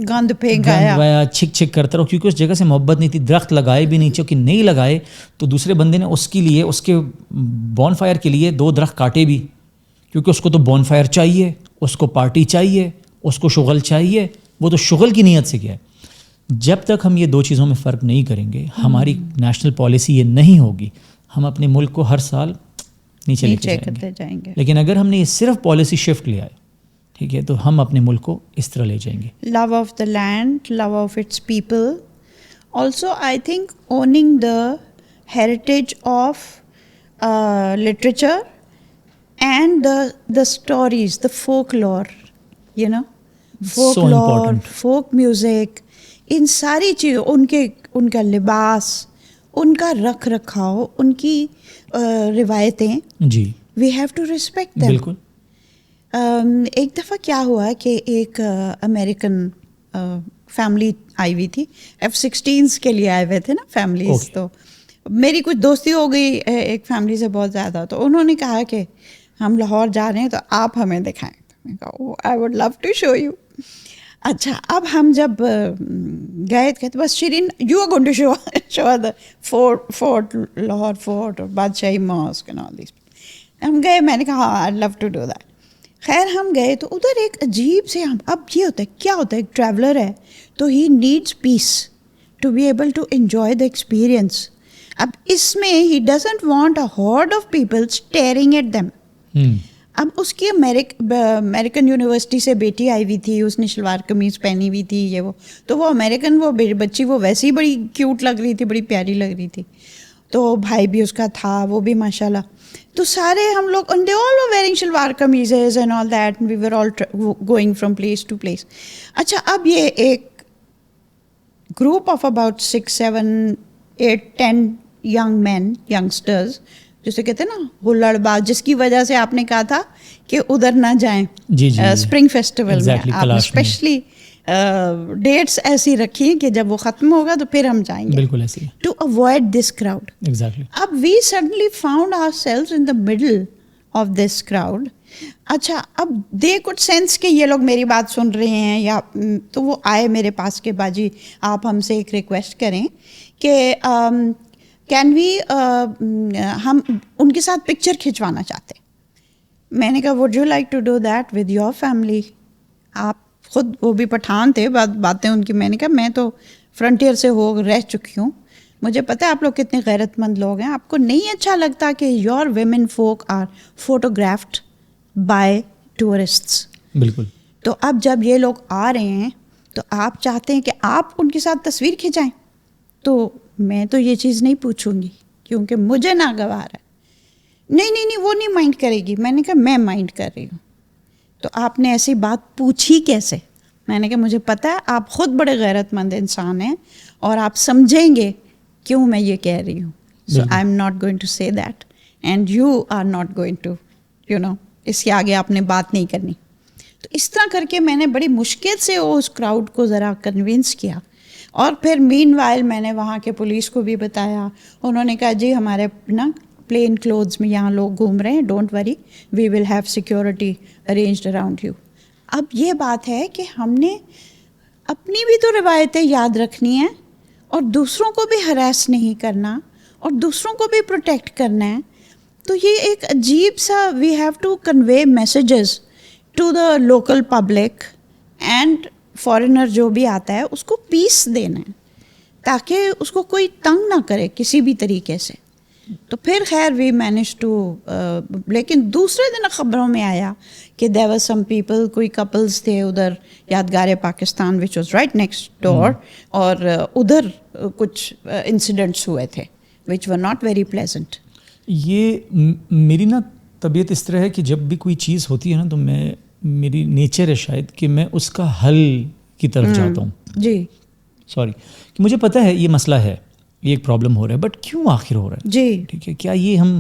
گند پھینکایا, چھک چھک کرتا رہا, کیونکہ اس جگہ سے محبت نہیں تھی, درخت لگائے بھی نہیں, چونکہ نہیں لگائے تو دوسرے بندے نے اس کے لیے, اس کے بون فائر کے لیے 2 درخت کاٹے بھی, کیونکہ اس کو تو بون فائر چاہیے, اس کو پارٹی چاہیے, اس کو شغل چاہیے, وہ تو شغل کی نیت سے گیا ہے. جب تک ہم یہ 2 چیزوں میں فرق نہیں کریں گے, ہماری نیشنل پالیسی یہ نہیں ہوگی, ہم اپنے ملک کو ہر سال نیچے لے کے جائیں گے. لیکن اگر ہم نے یہ صرف پالیسی شفٹ لیا ہے, ٹھیک ہے, تو ہم اپنے ملک کو اس طرح لے جائیں گے. Love of the land, love of its people, also I think owning the heritage of literature and the stories, the folklore, you know, folklore, folk music, ان ساری چیزوں, ان کا لباس, ان کا رکھ رکھاؤ, ان کی روایتیں, جی, we have to respect them. بالکل. ایک دفعہ کیا ہوا کہ ایک امریکن فیملی آئی ہوئی تھی, F-16s کے لیے آئے ہوئے تھے نا فیملیز. تو میری کچھ دوستی ہو گئی ایک فیملی سے بہت زیادہ, تو انہوں نے کہا کہ ہم لاہور جا رہے ہیں تو آپ ہمیں دکھائیں. میں نے کہا I would love to show you. اچھا, اب ہم جب گئے تھے تو بس Shireen, you are going to show the fort, Lahore fort اور بادشاہی ماسک اینڈ آل دیس. ہم گئے, میں نے کہا آئی لو ٹو ڈو دیٹ. خیر ہم گئے تو ادھر ایک عجیب سے, اب یہ ہوتا ہے, کیا ہوتا ہے, ایک ٹریولر ہے تو he needs peace to be able to enjoy the experience. اب اس میں he doesn't want a herd of people staring at them. اب اس کی امریکن یونیورسٹی سے بیٹی آئی ہوئی تھی, اس نے شلوار قمیض پہنی ہوئی تھی, یہ وہ, تو وہ امریکن وہ بچی وہ ویسے ہی بڑی کیوٹ لگ رہی تھی, بڑی پیاری لگ رہی تھی. تو بھائی بھی اس کا تھا, وہ بھی ماشاء اللہ. تو سارے ہم لوگ, and they all were wearing shalwar قمیضز and all that, and we were all going from place to place. اچھا, اب یہ ایک group of about 6, 7, 8, 10 young men, youngsters, جسے کہتے ہیں نا ہلڑ باز, جس کی وجہ سے آپ نے کہا تھا کہ ادھر نہ جائیں اسپرنگ فیسٹیول میں. آپ نے اسپیشلی ڈیٹس ایسی رکھی کہ جب وہ ختم ہوگا تو پھر ہم جائیں گے, بالکل ایسی, ٹو اوائڈ دس کراؤڈ. اب we suddenly found ourselves in the middle of this crowd. اچھا, اب دے کڈ سینس کہ یہ لوگ میری بات سن رہے ہیں, یا تو وہ آئے میرے پاس کہ باجی آپ ہم سے ایک ریکویسٹ کریں کہ کین وی, ہم ان کے ساتھ پکچر کھنچوانا چاہتے ہیں. میں نے کہا would you like to do that with your family. آپ خود, وہ بھی پٹھان تھے, باتیں ان کی. میں نے کہا میں تو فرنٹیئر سے رہ چکی ہوں, مجھے پتہ ہے آپ لوگ کتنے غیرت مند لوگ ہیں, آپ کو نہیں اچھا لگتا کہ your women folk are photographed by tourists. بالکل. تو اب جب یہ لوگ آ رہے ہیں تو آپ چاہتے ہیں کہ آپ ان کے ساتھ تصویر کھنچائیں, تو میں تو یہ چیز نہیں پوچھوں گی کیونکہ مجھے ناگوار ہے. نہیں وہ نہیں مائنڈ کرے گی. میں نے کہا میں مائنڈ کر رہی ہوں. تو آپ نے ایسی بات پوچھی کیسے؟ میں نے کہا مجھے پتہ ہے آپ خود بڑے غیرت مند انسان ہیں اور آپ سمجھیں گے کیوں میں یہ کہہ رہی ہوں. So I am not going to say that and you are not going to, you know, اس کے آگے آپ نے بات نہیں کرنی. تو اس طرح کر کے میں نے بڑی مشکل سے اس کراؤڈ کو ذرا کنونس کیا. اور پھر مین وائل میں نے وہاں کے پولیس کو بھی بتایا. انہوں نے کہا جی ہمارے نا پلین کلوتھس میں یہاں لوگ گھوم رہے ہیں, don't worry, we will have security arranged around you. اب یہ بات ہے کہ ہم نے اپنی بھی تو روایتیں یاد رکھنی ہیں اور دوسروں کو بھی ہراس نہیں کرنا اور دوسروں کو بھی پروٹیکٹ کرنا ہے. تو یہ ایک عجیب سا, we have to convey messages to the local public and foreigner جو بھی آتا ہے اس کو پیس دینا ہے تاکہ اس کو کوئی تنگ نہ کرے کسی بھی طریقے سے. تو پھر خیر وی مینیج ٹو, لیکن دوسرے دن خبروں میں آیا کہ there were some people, کوئی کپلز تھے ادھر یادگار Pakistan which was right next door, اور ادھر کچھ انسیڈنٹس ہوئے تھے which were not very pleasant. یہ میری نا طبیعت اس طرح ہے کہ جب بھی کوئی چیز ہوتی ہے نا تو میری نیچر ہے شاید کہ میں اس کا حل کی طرف جاتا ہوں. جی. سوری کہ مجھے پتہ ہے یہ مسئلہ ہے, یہ ایک پرابلم ہو رہا ہے, بٹ کیوں آخر ہو رہا ہے؟ جی ٹھیک ہے, کیا یہ ہم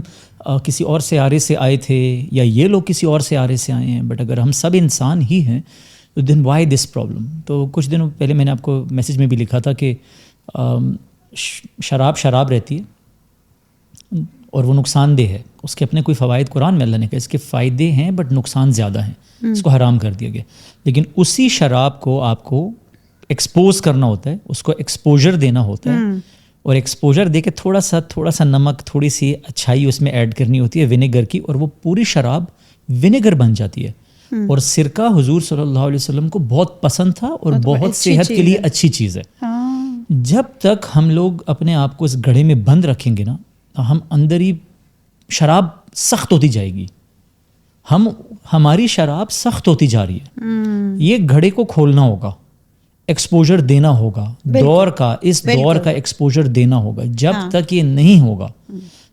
کسی اور سیارے سے آئے تھے یا یہ لوگ کسی اور سیارے سے آئے ہیں؟ بٹ اگر ہم سب انسان ہی ہیں تو دین وائی دس پرابلم؟ تو کچھ دنوں پہلے میں نے آپ کو میسیج میں بھی لکھا تھا کہ شراب رہتی ہے اور وہ نقصان دہ ہے, اس کے اپنے کوئی فوائد قرآن میں اللہ نے کہا اس کے فائدے ہیں بٹ نقصان زیادہ ہیں, اس کو حرام کر دیا گیا. لیکن اسی شراب کو آپ کو ایکسپوز کرنا ہوتا ہے, اس کو ایکسپوجر دینا ہوتا ہے, اور ایکسپوجر دے کے تھوڑا سا نمک, تھوڑی سی اچھائی اس میں ایڈ کرنی ہوتی ہے ونیگر کی, اور وہ پوری شراب ونیگر بن جاتی ہے. اور سرکہ حضور صلی اللہ علیہ وسلم کو بہت پسند تھا اور بہت صحت کے لیے اچھی چیز ہے. جب تک ہم لوگ اپنے آپ کو اس گڑھے میں بند رکھیں گے نا, ہم اندر ہی شراب سخت ہوتی جائے گی, ہماری شراب سخت ہوتی جا رہی ہے. یہ گھڑے کو کھولنا ہوگا, ایکسپوجر دینا ہوگا, اس دور کا ایکسپوجر دینا ہوگا. جب تک یہ نہیں ہوگا,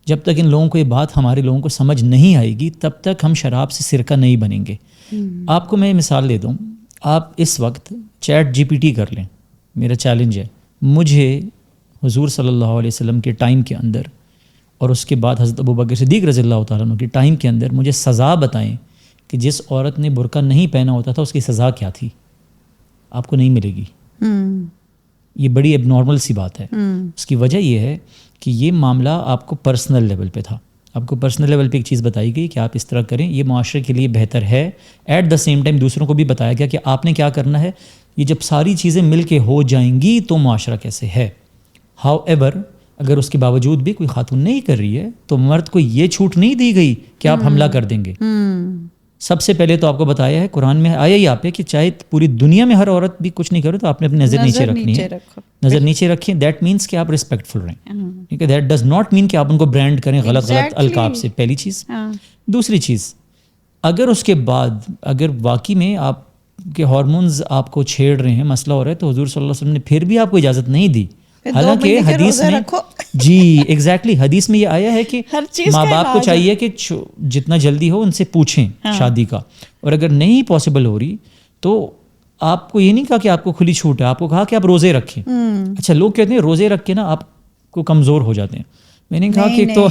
جب تک ان لوگوں کو یہ بات ہمارے لوگوں کو سمجھ نہیں آئے گی, تب تک ہم شراب سے سرکہ نہیں بنیں گے. آپ کو میں مثال دے دوں, آپ اس وقت چیٹ جی پی ٹی کر لیں, میرا چیلنج ہے, مجھے حضور صلی اللہ علیہ وسلم کے ٹائم کے اندر اور اس کے بعد حضرت ابوبکر صدیق رضی اللہ تعالیٰ عنہ کے ٹائم کے اندر مجھے سزا بتائیں کہ جس عورت نے برقع نہیں پہنا ہوتا تھا اس کی سزا کیا تھی. آپ کو نہیں ملے گی. یہ بڑی ایب نارمل سی بات ہے. اس کی وجہ یہ ہے کہ یہ معاملہ آپ کو پرسنل لیول پہ تھا, آپ کو پرسنل لیول پہ ایک چیز بتائی گئی کہ آپ اس طرح کریں, یہ معاشرے کے لیے بہتر ہے. ایٹ دا سیم ٹائم دوسروں کو بھی بتایا گیا کہ آپ نے کیا کرنا ہے. یہ جب ساری چیزیں مل کے ہو جائیں گی تو معاشرہ کیسے ہے. ہاؤ ایور اگر اس کے باوجود بھی کوئی خاتون نہیں کر رہی ہے تو مرد کو یہ چھوٹ نہیں دی گئی کہ آپ حملہ کر دیں گے. سب سے پہلے تو آپ کو بتایا ہے, قرآن میں آیا ہی آپ ہے کہ چاہے پوری دنیا میں ہر عورت بھی کچھ نہیں کرے تو آپ نے اپنی نظر نیچے رکھنی ہے, نظر نیچے رکھیں. دیٹ مینس کہ آپ رسپیکٹفل رہیں, ٹھیک ہے. دیٹ ڈز ناٹ مین کہ آپ ان کو برانڈ کریں غلط القاب سے, پہلی چیز. دوسری چیز, اگر اس کے بعد اگر واقعی میں آپ کے ہارمونز آپ کو چھیڑ رہے ہیں, مسئلہ ہو رہا ہے, تو حضور صلی اللہ علیہ وسلم نے پھر بھی آپ کو اجازت نہیں دی. حالانکہ حدیث میں جی ایگزیکٹلی حدیث میں یہ آیا ہے کہ ماں باپ کو چاہیے کہ جتنا جلدی ہو ان سے پوچھیں شادی کا, اور اگر نہیں پاسبل ہو رہی تو آپ کو یہ نہیں کہا کہ آپ کو کھلی چھوٹ ہے, آپ کو کہا کہ آپ روزے رکھیں. اچھا, لوگ کہتے ہیں روزے رکھ کے نا آپ کو کمزور ہو جاتے ہیں. میں نے کہا کہ ایک تو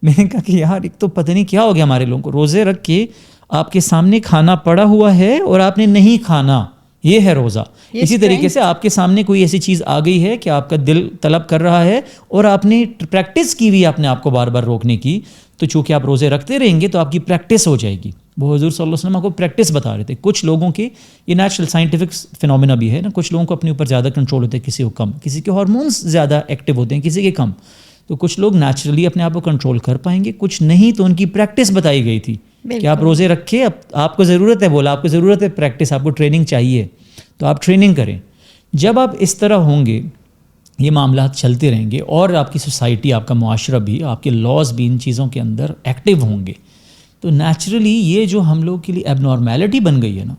میں نے کہا کہ یار ایک تو پتہ نہیں کیا ہو گیا ہمارے لوگوں کو, روزے رکھ کے آپ کے سامنے کھانا پڑا ہوا ہے اور آپ نے نہیں کھانا, یہ ہے روزہ. اسی طریقے سے آپ کے سامنے کوئی ایسی چیز آ گئی ہے کہ آپ کا دل طلب کر رہا ہے اور آپ نے پریکٹس کی ہوئی اپنے آپ کو بار بار روکنے کی, تو چونکہ آپ روزے رکھتے رہیں گے تو آپ کی پریکٹس ہو جائے گی. وہ حضور صلی اللہ علیہ وسلم کو پریکٹس بتا رہے تھے. کچھ لوگوں کے یہ نیچرل سائنٹیفک فینومینا بھی ہے نا, کچھ لوگوں کو اپنے اوپر زیادہ کنٹرول ہوتے ہیں, کسی کو کم, کسی کے ہارمونس زیادہ ایکٹیو ہوتے ہیں, کسی کے کم. تو کچھ لوگ نیچرلی اپنے آپ کو کنٹرول کر پائیں گے, کچھ نہیں. تو ان کی پریکٹس بتائی گئی تھی کہ آپ روزے رکھے, اب آپ کو ضرورت ہے, بولا آپ کو ضرورت ہے پریکٹس, آپ کو ٹریننگ چاہیے, تو آپ ٹریننگ کریں. جب آپ اس طرح ہوں گے, یہ معاملات چلتے رہیں گے, اور آپ کی سوسائٹی, آپ کا معاشرہ بھی, آپ کے لاز بھی ان چیزوں کے اندر ایکٹیو ہوں گے, تو نیچرلی یہ جو ہم لوگ کے لیے ایب نارمیلٹی بن گئی ہے نا,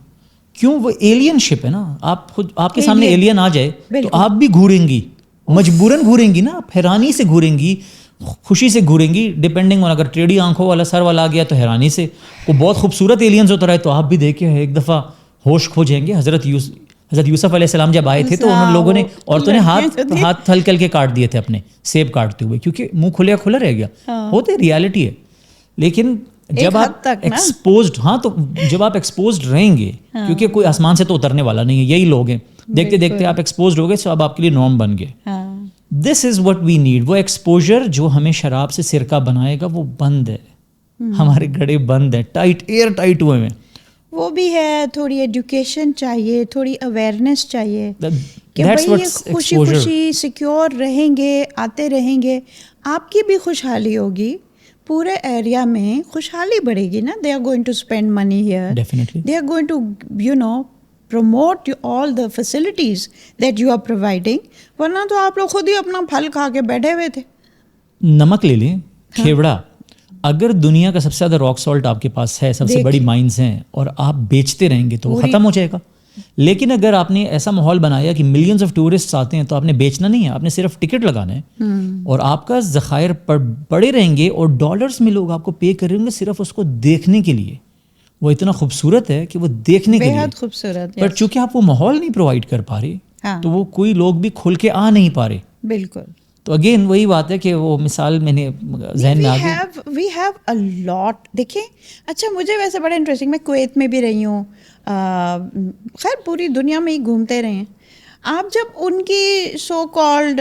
کیوں وہ ایلین شپ ہے نا, آپ خود آپ کے سامنے ایلین آ جائے تو آپ بھی گھوریں گی, مجبوراً گھوریں گی نا, آپ حیرانی سے گھوریں گی, خوشی سے گھوریں گی, ڈپینڈنگ آن اگر ٹیڑھی آنکھوں والا سر والا آ گیا تو حیرانی سے, وہ بہت خوبصورت ایلینز ہوتا رہے تو آپ بھی دیکھے ایک دفعہ ہوش کھو جائیں گے. حضرت یوسف علیہ السلام جب آئے تھے تو ان لوگوں نے, عورتوں نے ہاتھ ہلکے ہلکے کاٹ دیے تھے اپنے, سیب کاٹتے ہوئے, کیونکہ منہ کھلا رہ گیا. ہوتے ریالٹی ہے. لیکن جب آپ ایکسپوزڈ, ہاں تو جب آپ ایکسپوزڈ رہیں گے, کیونکہ کوئی آسمان سے تو اترنے والا نہیں ہے, یہی لوگ ہیں, دیکھتے دیکھتے آپ ایکسپوزڈ ہو گئے, تو اب آپ کے لیے نارم بن گئے. دس از وٹ وی نیڈ. وہ ایکسپوجر جو ہمیں شراب سے سرکہ بنائے گا وہ بند ہے, ہمارے گڑے بند ہیں, ٹائٹ, ایئر ٹائٹ ہوئے ہیں. وہ بھی ہے, تھوڑی ایجوکیشن چاہیے, تھوڑی اویئرنیس چاہیے کہ بھائی یہ خوشی خوشی سیکیور رہیں گے, آتے رہیں گے, آپ کی بھی خوشحالی ہوگی, پورے ایریا میں خوشحالی بڑھے گی نا. They are going to spend money here, they are going to promote all the facilities that you are providing. ورنہ تو آپ لوگ خود ہی اپنا پھل کھا کے بیٹھے ہوئے تھے. نمک لے لیں, کھیوڑا, اگر دنیا کا سب سے زیادہ راک سالٹ آپ کے پاس ہے, سب سے بڑی مائنز ہیں, اور آپ بیچتے رہیں گے تو وہ ختم ہو جائے گا. لیکن اگر آپ نے ایسا ماحول بنایا کہ ملینز آف ٹورسٹ آتے ہیں, تو آپ نے بیچنا نہیں ہے, آپ نے صرف ٹکٹ لگانا ہے, اور آپ کا ذخائر پڑے رہیں گے, اور ڈالرز میں لوگ آپ کو پے کر رہے ہوں گے صرف اس کو دیکھنے کے لیے. وہ اتنا خوبصورت ہے کہ وہ دیکھنے کے لیے بہت خوبصورت, پر چونکہ آپ وہ ماحول نہیں پرووائڈ کر پا رہے, ہاں تو وہ کوئی لوگ بھی کھل کے آ نہیں پا رہے. بالکل. تو اگین وہی بات ہے کہ وہ مثال میں نے ذہن میں آ گئی. وی ہیو اے لاٹ. دیکھیں اچھا مجھے ویسے بڑا انٹرسٹنگ, میں کویت میں بھی رہی ہوں, خیر پوری دنیا میں ہی گھومتے رہے ہیں. آپ جب ان کی سو کالڈ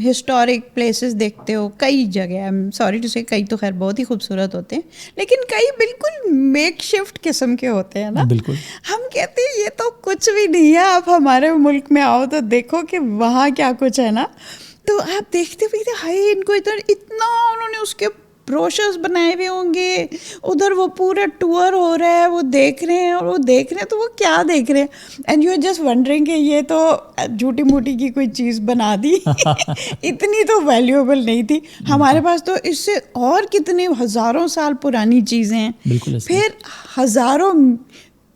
ہسٹورک پلیسز دیکھتے ہو, کئی جگہ, آئی ایم سوری ٹو سے, کئی تو خیر بہت ہی خوبصورت ہوتے ہیں, لیکن کئی بالکل میک شفٹ قسم کے ہوتے ہیں نا. بالکل. ہم کہتے ہیں یہ تو کچھ بھی نہیں ہے, آپ ہمارے ملک میں آؤ تو دیکھو کہ وہاں کیا کچھ ہے نا. تو آپ دیکھتے ہوئے ہائی ان کو اتنا انہوں نے اس کے بروشرز بنائے ہوئے ہوں گے, ادھر وہ پورا ٹور ہو رہا ہے, وہ دیکھ رہے ہیں, اور وہ دیکھ رہے ہیں تو وہ کیا دیکھ رہے ہیں, and you are just wondering کہ یہ تو جھوٹی موٹی کی کوئی چیز بنا دی, اتنی تو ویلیویبل نہیں تھی. ہمارے پاس تو اس سے اور کتنے ہزاروں سال پرانی چیزیں ہیں, پھر ہزاروں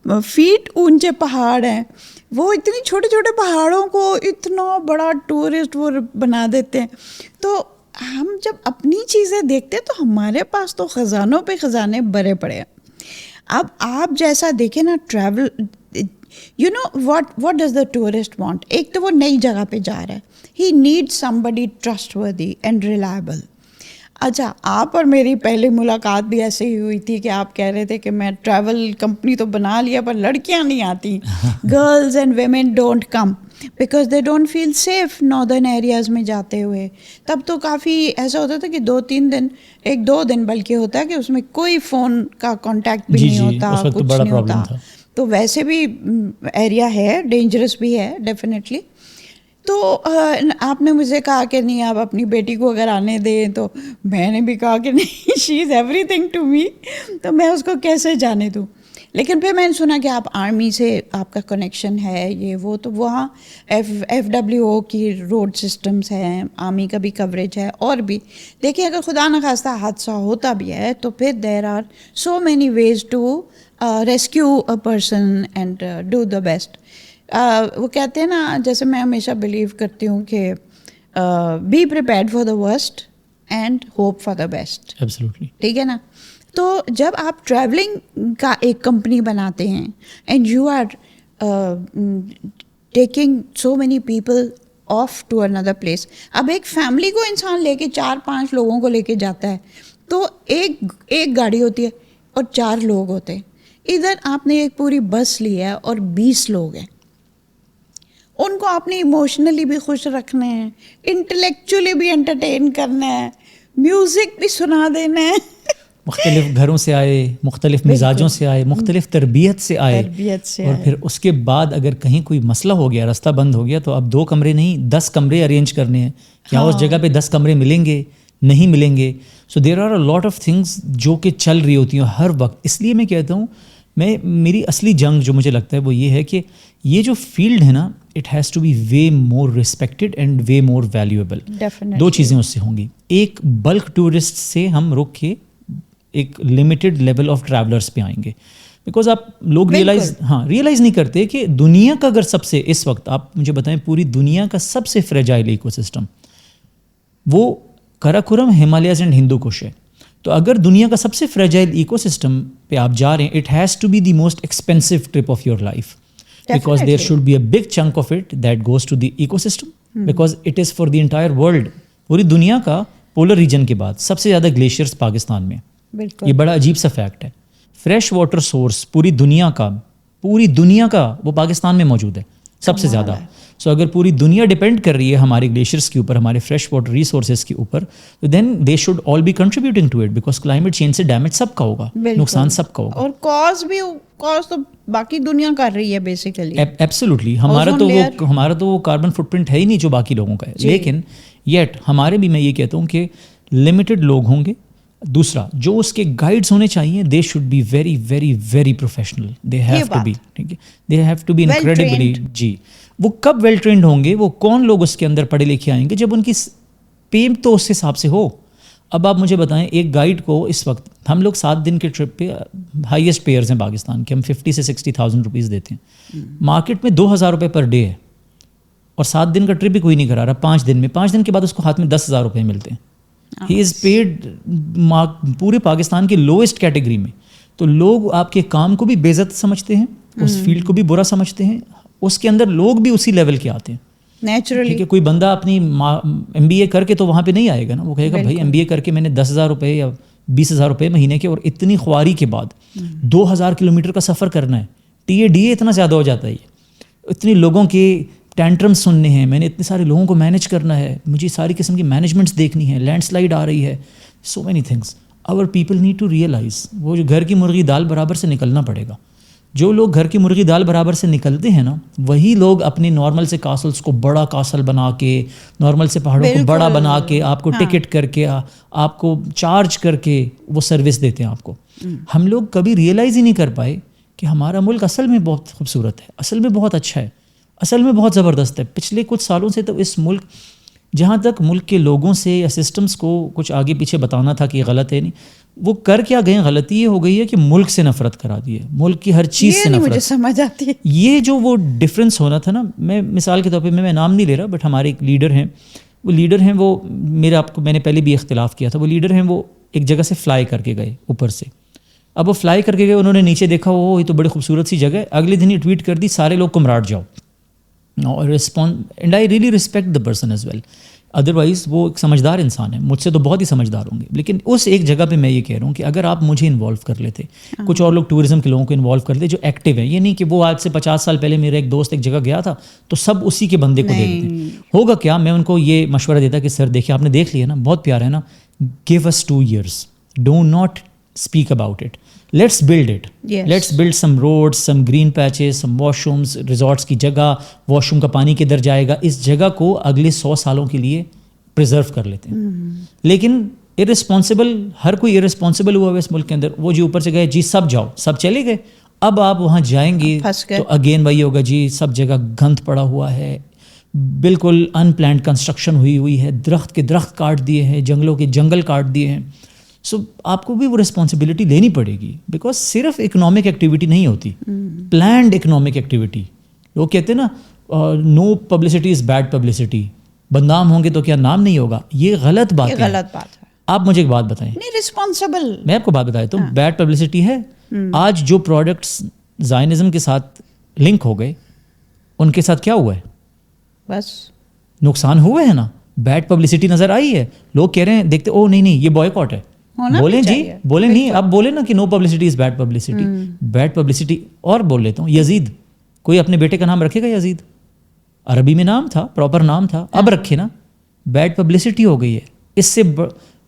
فیٹ اونچے پہاڑ ہیں, وہ اتنی چھوٹے چھوٹے پہاڑوں کو اتنا بڑا ٹورسٹ وہ بنا دیتے ہیں. تو ہم جب اپنی چیزیں دیکھتے ہیں تو ہمارے پاس تو خزانوں پہ خزانے بھرے پڑے ہیں. اب آپ جیسا دیکھیں نا, travel, you know what does the tourist want. ایک تو وہ نئی جگہ پہ جا رہا ہے, he need somebody trustworthy and reliable. اچھا آپ اور میری پہلی ملاقات بھی ایسے ہی ہوئی تھی کہ آپ کہہ رہے تھے کہ میں ٹریول کمپنی تو بنا لیا پر لڑکیاں نہیں آتی, girls and women don't come because they don't feel safe northern areas میں جاتے ہوئے. تب تو کافی ایسا ہوتا تھا کہ 2-3 دن, 1-2 دن بلکہ ہوتا ہے کہ اس میں کوئی فون کا کانٹیکٹ بھی نہیں ہوتا, کچھ نہیں ہوتا. تو ویسے بھی ایریا ہے, ڈینجرس بھی ہے ڈیفینیٹلی. تو آپ نے مجھے کہا کہ نہیں آپ اپنی بیٹی کو اگر آنے دیں, تو میں نے بھی کہا کہ نہیں, she is everything to me, تو میں اس کو کیسے جانے دوں. لیکن پھر میں نے سنا کہ آپ آرمی سے آپ کا کنیکشن ہے, یہ وہ, تو وہاں FWO کی روڈ سسٹمز ہیں, آرمی کا بھی کوریج ہے. اور بھی دیکھیں اگر خدا نخواستہ حادثہ ہوتا بھی ہے تو پھر there are so many ways to rescue a person and do the best. وہ کہتے ہیں نا, جیسے میں ہمیشہ بلیو کرتی ہوں کہ be prepared for the worst and hope for the best. Absolutely. ٹھیک ہے نا. تو جب آپ ٹریولنگ کا ایک کمپنی بناتے ہیں and you are taking so many people off to اندر پلیس. اب ایک فیملی کو انسان لے کے 4-5 لوگوں کو لے کے جاتا ہے, تو ایک گاڑی ہوتی ہے اور 4 لوگ ہوتے ہیں. ادھر آپ نے ایک پوری بس لی ہے اور 20 لوگ ہیں. ان کو آپ نے ایموشنلی بھی خوش رکھنا ہے, انٹلیکچولی بھی انٹرٹین کرنا ہے, میوزک بھی سنا دینا ہے. مختلف گھروں سے آئے, مختلف مزاجوں سے آئے, مختلف تربیت سے آئے, اور پھر اس کے بعد اگر کہیں کوئی مسئلہ ہو گیا, راستہ بند ہو گیا, تو اب 2 کمرے نہیں 10 کمرے ارینج کرنے ہیں. کیا اس جگہ پہ 10 کمرے ملیں گے, نہیں ملیں گے. So there are a lot of things جو کہ چل رہی ہوتی ہیں ہر وقت. اس لیے میں کہتا ہوں, میری اصلی جنگ جو مجھے لگتا ہے وہ یہ ہے کہ یہ جو فیلڈ ہے نا, it has to be way more respected and way more valuable. 2 چیزیں اس سے ہوں گی. ایک, بلک ٹورسٹ سے ہم رک کے ایک لمیٹڈ لیول آف ٹریولرس پہ آئیں گے, بیکاز آپ لوگ ریئلائز نہیں کرتے کہ دنیا کا اگر سب سے, اس وقت آپ مجھے بتائیں, پوری دنیا کا سب سے فریجائل ایکو سسٹم وہ کراکورم, ہمالیاز اینڈ ہندو کش ہے. تو اگر دنیا کا سب سے فریجائل ایکو سسٹم پہ آپ جا رہے ہیں, it has to be the most expensive trip of your life, because there should be a big chunk of it that goes to the ecosystem, because it is for the entire world. پوری دنیا کا polar region کے بعد سب سے زیادہ glaciers Pakistan میں. یہ بڑا عجیب سا فیکٹ ہے. فریش واٹر سورس پوری دنیا کا وہ پاکستان میں موجود ہے سب سے زیادہ. سو اگر پوری دنیا ڈپینڈ کر رہی ہے ہمارے گلیشیئرس کے اوپر, ہمارے فریش واٹر ریسورسز کے اوپر, تو then they should all be contributing to it, because climate change سے ڈیمیج سب کا ہوگا, نقصان سب کا ہوگا. اور کاز تو باقی دنیا کر رہی ہے بیسیکلی. ایبسلیوٹلی. ہمارا تو وہ کاربن فٹ پرنٹ ہے ہی نہیں جو باقی لوگوں کا ہے. لیکن یٹ ہمارے بھی, میں یہ کہتا ہوں کہ لمیٹڈ لوگ ہوں گے. دوسرا, جو اس کے گائیڈس ہونے چاہیے, they should be very very very professional. They have to be, ٹھیک ہے, they have to be incredibly. جی, وہ کب ویل ٹرینڈ ہوں گے, وہ کون لوگ اس کے اندر پڑھے لکھے آئیں گے, جب ان کی پے تو اس حساب سے ہو. اب آپ مجھے بتائیں, ایک گائیڈ کو اس وقت ہم لوگ 7 دن کے ٹرپ پہ ہائیسٹ پیئرز ہیں پاکستان کے, ہم 50,000 سے 60,000 روپیز دیتے ہیں. مارکیٹ میں 2,000 روپے پر ڈے ہے, اور 7 دن کا ٹرپ بھی کوئی نہیں کرا رہا. 5 دن میں, 5 دن کے بعد اس کو ہاتھ میں 10,000 روپے ملتے ہیں. ہی از پیڈ پورے پاکستان کی لوئسٹ کیٹیگری میں. تو لوگ آپ کے کام کو بھی بے عزت سمجھتے ہیں, اس فیلڈ کو بھی برا سمجھتے ہیں, اس کے اندر لوگ بھی اسی لیول کے آتے ہیں نیچرلی. کہ کوئی بندہ اپنی MBA کر کے تو وہاں پہ نہیں آئے گا نا, وہ کہے گا بھائی MBA کر کے میں نے 10,000 روپے یا 20,000 روپے مہینے کے اور اتنی خواری کے بعد 2,000 کلومیٹر کا سفر کرنا ہے, DA اتنا زیادہ ہو جاتا ہے, اتنی لوگوں کے ٹینٹرم سننے ہیں, میں نے اتنے سارے لوگوں کو مینیج کرنا ہے, مجھے ساری قسم کی مینجمنٹس دیکھنی ہے, لینڈ سلائڈ آ رہی ہے, سو مینی تھنگس. اور پیپل نیڈ ٹو ریئلائز وہ جو گھر کی مرغی دال برابر سے نکلنا پڑے گا. جو لوگ گھر کی مرغی دال برابر سے نکلتے ہیں نا, وہی لوگ اپنے نارمل سے کاسلس کو بڑا کاسل بنا کے, نارمل سے پہاڑوں کو بڑا بنا کے, آپ کو ٹکٹ کر کے, آپ کو چارج کر کے وہ سروس دیتے ہیں آپ کو. ہم لوگ کبھی ریئلائز ہی نہیں کر پائے کہ ہمارا ملک اصل میں بہت خوبصورت ہے, اصل میں بہت اچھا ہے, اصل میں بہت زبردست ہے. پچھلے کچھ سالوں سے تو اس ملک, جہاں تک ملک کے لوگوں سے یا سسٹمز کو کچھ آگے پیچھے بتانا تھا کہ یہ غلط ہے, نہیں, وہ کر کیا گئے, غلطی یہ ہو گئی ہے کہ ملک سے نفرت کرا دی ہے, ملک کی ہر چیز سے نفرت. مجھے سمجھ آتی ہے یہ جو وہ ڈفرینس ہونا تھا نا, میں مثال کے طور پہ میں نام نہیں لے رہا, بٹ ہمارے ایک لیڈر ہیں, وہ میرے آپ کو میں نے پہلے بھی اختلاف کیا تھا, وہ لیڈر ہیں, وہ ایک جگہ سے فلائی کر کے گئے اوپر سے. اب وہ فلائی کر کے گئے, انہوں نے نیچے دیکھا, وہ یہ تو بڑی خوبصورت سی جگہ ہے, اگلے دن ہی ٹویٹ کر دی, سارے لوگ کمراٹ جاؤ. اور and I really respect the person as well, otherwise وہ ایک سمجھدار انسان ہے, مجھ سے تو بہت ہی سمجھدار ہوں گے, لیکن اس ایک جگہ پہ میں یہ کہہ رہا ہوں کہ اگر آپ مجھے انوالو کر لیتے, کچھ اور لوگ ٹورزم کے لوگوں کو انوالو کر لیتے جو ایکٹیو ہیں, یہ نہیں کہ وہ آج سے 50 سال پہلے میرا ایک دوست ایک جگہ گیا تھا تو سب اسی کے بندے کو دے دیتے. ہوگا کیا, میں ان کو یہ مشورہ دیتا کہ سر دیکھیے آپ نے دیکھ لیا نا, بہت پیارا ہے نا, give us 2 years, do not speak about it, let's build it, let's build some roads, some green patches, some washrooms, resorts کی جگہ, واش روم کا پانی کدھر جائے گا, اس جگہ کو اگلے 100 سالوں کے لیے پریزرو کر لیتے ہیں. لیکن ارسپانسبل, ہر کوئی ارسپانسبل ہوا ہے اس ملک کے اندر. وہ جی اوپر سے گئے, جی سب جاؤ, سب چلے گئے, اب آپ وہاں جائیں گے تو اگین وہی ہوگا, جی سب جگہ گند پڑا ہوا ہے, بالکل ان پلانڈ کنسٹرکشن ہوئی ہے, درخت کے درخت کاٹ دیے ہیں, جنگلوں کے جنگل کاٹ دیے ہیں. سو آپ کو بھی وہ رسپانسبلٹی لینی پڑے گی, بیکاز صرف اکنامک ایکٹیویٹی نہیں ہوتی, پلانڈ اکنامک ایکٹیویٹی. لوگ کہتے ہیں نا نو پبلسٹی از بیڈ پبلسٹی, بدنام ہوں گے تو کیا نام نہیں ہوگا, یہ غلط بات ہے. آپ مجھے ایک بات بتائیں, نہیں رسپانسبل, میں آپ کو بات بتایا تو بیڈ پبلسٹی ہے. آج جو پروڈکٹس زائنزم کے ساتھ لنک ہو گئے, ان کے ساتھ کیا ہوا ہے, بس نقصان ہوئے ہیں نا, بیڈ پبلسٹی نظر آئی ہے. لوگ کہہ رہے ہیں دیکھتے, او نہیں یہ بوائکاٹ ہے, بولیں جی, بولیں نہیں, اب بولیں نا کہ no publicity is bad publicity. Bad publicity. اور بول لیتا ہوں, یزید, کوئی اپنے بیٹے کا نام رکھے گا یزید؟ عربی میں نام تھا, پراپر نام تھا, اب رکھے نا, بیڈ پبلسٹی ہو گئی ہے. اس سے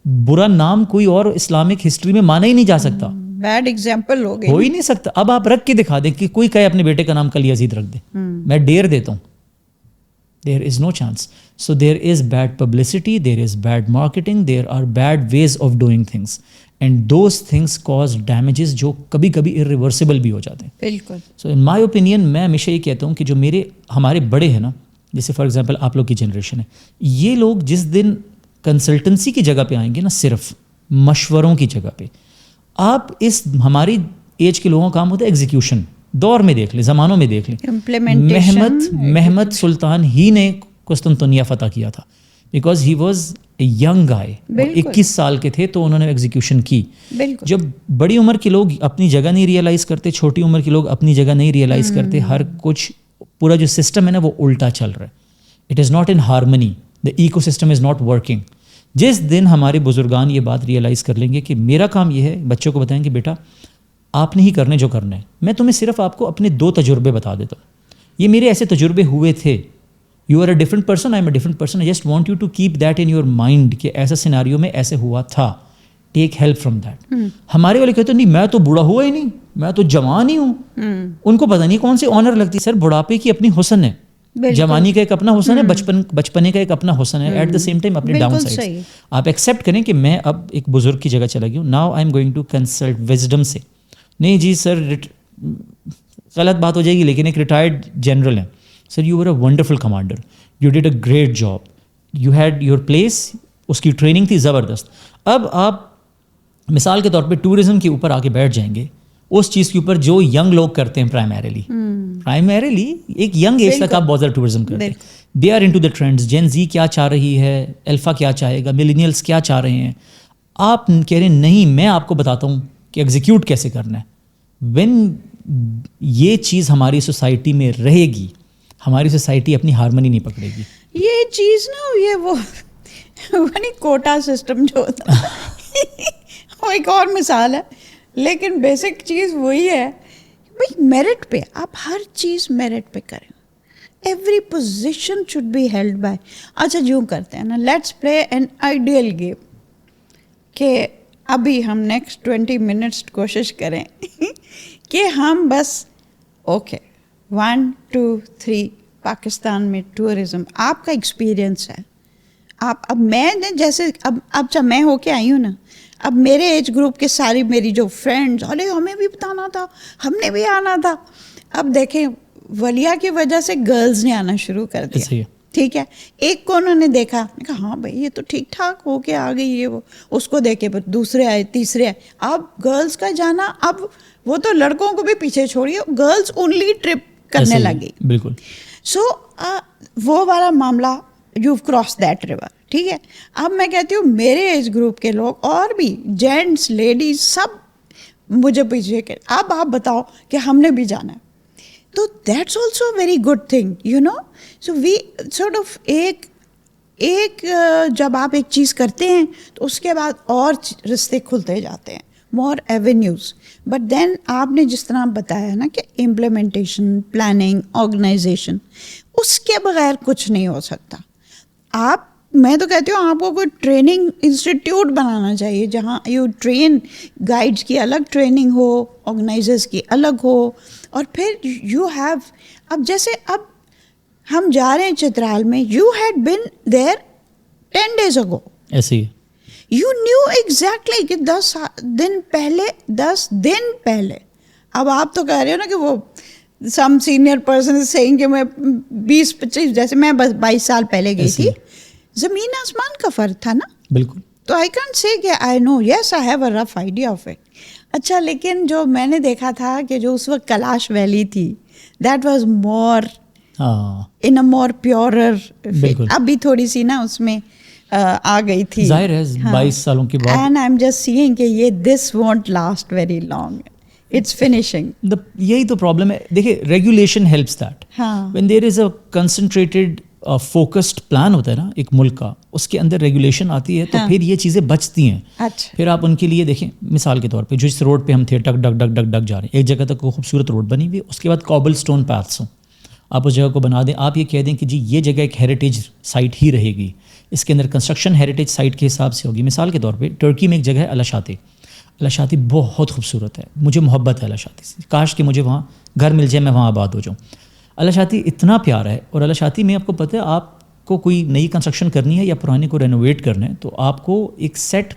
برا نام کوئی اور اسلامک ہسٹری میں مانا ہی نہیں جا سکتا, بیڈ ایگزامپل ہو ہی نہیں سکتا. اب آپ رکھ کے دکھا دیں کہ کوئی کہے اپنے بیٹے کا نام کل یزید رکھ دے, میں ڈیر دیتا ہوں. There is no chance. So there is bad publicity, there is bad marketing, there are bad ways of doing things. And those things cause damages جو کبھی کبھی irreversible بھی ہو جاتے ہیں. بالکل. So in my opinion, میں ہمیشہ یہ کہتا ہوں کہ جو ہمارے بڑے ہیں نا, جیسے فار ایگزامپل آپ لوگ کی جنریشن ہے, یہ لوگ جس دن کنسلٹنسی کی جگہ پہ آئیں گے نا, صرف مشوروں کی جگہ پہ, آپ اس ہماری ایج کے لوگوں کا کام ہوتا ہے ایگزیکیوشن. دور میں دیکھ لیں, زمانوں میں دیکھ لیں, محمد سلطان ہی نے قسطنطنیہ فتح کیا تھا, because he was a young guy, 21 سال کے تھے تو انہوں نے ایگزیکیوشن کی. جب بڑی عمر کے لوگ اپنی جگہ نہیں ریئلائز کرتے, چھوٹی عمر کے لوگ اپنی جگہ نہیں ریئلائز کرتے, ہر کچھ پورا جو سسٹم ہے نا وہ الٹا چل رہا ہے. It is not in harmony, the ecosystem is not working. جس دن ہمارے بزرگان یہ بات ریئلائز کر لیں گے کہ میرا کام یہ ہے, بچوں کو بتائیں گے بیٹا آپ نہیں کرنے جو کرنا ہے, میں تمہیں صرف آپ کو اپنے 2 تجربے بتا دیتا ہوں, یہ میرے ایسے تجربے ہوئے تھے, you are a different person, I am a different person, I just want you to keep that in your mind کہ ایسا سیناریو میں ایسے ہوا تھا, ٹیک ہیلپ فرام دیٹ. ہمارے والے کہتے ہیں نہیں میں تو بوڑھا ہوا ہی نہیں, میں تو جوان ہی ہوں. ان کو پتہ نہیں کون سی آنر لگتی. سر بڑھاپے کی اپنی حسن ہے, جوانی کا ایک اپنا حسن ہے, بچپنے کا ایک اپنا حسن ہے, ایٹ دا سیم ٹائم اپنے ڈاؤن سائڈ. آپ ایکسیپٹ کریں کہ میں اب ایک بزرگ کی جگہ چلا گیا ہوں, now I am going to consult wisdom سے. نہیں جی سر غلط بات ہو جائے گی, لیکن ایک ریٹائرڈ جنرل ہیں, sir you were a wonderful commander, you did a great job, you had your place, اس کی ٹریننگ تھی زبردست. اب آپ مثال کے طور پہ ٹورزم کے اوپر آ کے بیٹھ جائیں گے, اس چیز کے اوپر جو ینگ لوگ کرتے ہیں پرائمریلی ایک ینگ ایج تک آپ بہت زیادہ ٹورزم کرتے ہیں, they are into the trends, Gen Z کیا چاہ رہی ہے, الفا کیا چاہے گا, ملینیلس کیا چاہ رہے ہیں. آپ کہہ رہے ہیں نہیں میں آپ کو بتاتا ہوں کہ ایگزیکیوٹ کیسے کرنا ہے. وین یہ چیز ہماری سوسائٹی میں رہے گی, ہماری سوسائٹی اپنی ہارمنی نہیں پکڑے گی. یہ چیز نا یہ وہ نہیں کوٹا سسٹم جو ہوتا ہے وہ ایک اور مثال ہے, لیکن بیسک چیز وہی ہے بھائی میرٹ پہ آپ ہر چیز میرٹ پہ کریں. Every position should be held by. اچھا یوں کرتے ہیں نا, let's play an ideal game کہ ابھی ہم نیکسٹ 20 منٹس کوشش کریں کہ ہم بس اوکے 1 2 3 پاکستان میں ٹورزم آپ کا ایکسپیرئنس ہے. آپ اب میں جیسے اب جب میں ہو کے آئی ہوں نا, اب میرے ایج گروپ کے ساری میری جو فرینڈس ارے ہمیں بھی بتانا تھا, ہم نے بھی آنا تھا. اب دیکھیں ولیہ کی وجہ سے گرلز نے آنا شروع کر دیا, ٹھیک ہے. ایک کو انہوں نے دیکھا, کہا ہاں بھائی یہ تو ٹھیک ٹھاک ہو کے آ گئی ہے, وہ اس کو دیکھے دوسرے آئے تیسرے آئے. اب گرلز کا جانا, اب وہ تو لڑکوں کو بھی پیچھے چھوڑیے, گرلز اونلی ٹرپ کرنے لگی. بالکل. سو وہ والا معاملہ یو کراس دیٹ ریور, ٹھیک ہے. اب میں کہتی ہوں میرے ایج گروپ کے لوگ اور بھی جینٹس لیڈیز سب مجھے پیچھے کہ اب آپ بتاؤ کہ ہم نے بھی جانا ہے. تو that's also very good thing you know. So we sort of ایک جب آپ ایک چیز کرتے ہیں تو اس کے بعد اور رستے کھلتے جاتے ہیں, مور ایونیوز. بٹ دین آپ نے جس طرح بتایا نا کہ امپلیمنٹیشن, پلاننگ, آرگنائزیشن, اس کے بغیر کچھ نہیں ہو سکتا. آپ میں تو کہتی ہوں آپ کو کوئی ٹریننگ انسٹیٹیوٹ بنانا چاہیے جہاں یو ٹرین, گائیڈس کی الگ ٹریننگ ہو, آرگنائزرس کی الگ ہو, اور پھر یو ہیو اب جیسے اب ہم جا رہے ہیں چترال میں, you had been there 10 days ago. ایسے ہی یو نیو ایگزیکٹلی کہ 10 دن پہلے. اب آپ تو کہہ رہے ہو نا کہ وہ some senior person is seeing کہ میں 20-25 جیسے میں بس 22 سال پہلے گئی تھی, زمین آسمان کا فرق تھا نا. بالکل. تو آئی کینٹ سے کہ I know yes I have a rough idea of it. اچھا لیکن جو میں نے دیکھا تھا کہ جو اس وقت کیلاش ویلی تھی دیٹ واز مور ان اے مور پیورر. ابھی تھوڑی سی نا اس میں آ گئی تھی, ظاہر ہے 22 سالوں کے بعد. And I am just seeing کہ یہ this won't last very long, it's finishing. یہی تو پرابلم ہے. دیکھیے regulation helps that. When there is a concentrated focused plan ہوتا ہے نا ایک ملک کا, اس کے اندر ریگولیشن آتی ہے تو پھر یہ چیزیں بچتی ہیں. پھر آپ ان کے لیے دیکھیں مثال کے طور پہ جو اس روڈ پہ ہم تھے ٹک ڈک ڈک ڈک ڈک جا رہے ہیں, ایک جگہ تک وہ خوبصورت روڈ بنی ہوئی, اس کے بعد کابل سٹون پیتھس ہوں, آپ اس جگہ کو بنا دیں, آپ یہ کہہ دیں کہ جی یہ جگہ ایک ہیریٹیج سائٹ ہی رہے گی, اس کے اندر کنسٹرکشن ہیریٹیج سائٹ کے حساب سے ہوگی. مثال کے طور پہ ٹرکی میں ایک جگہ ہے الاشاتی. الاشاتی بہت خوبصورت ہے, مجھے محبت ہے الاشاتی سے, کاش کہ مجھے وہاں گھر مل جائے, میں وہاں آباد ہو جاؤں. الاشاتی اتنا پیارا ہے, اور الاشاتی میں آپ کو پتہ ہے آپ کو کوئی نئی کنسٹرکشن کرنی ہے یا پرانے کو رینوویٹ کرنا ہے تو آپ کو ایک سیٹ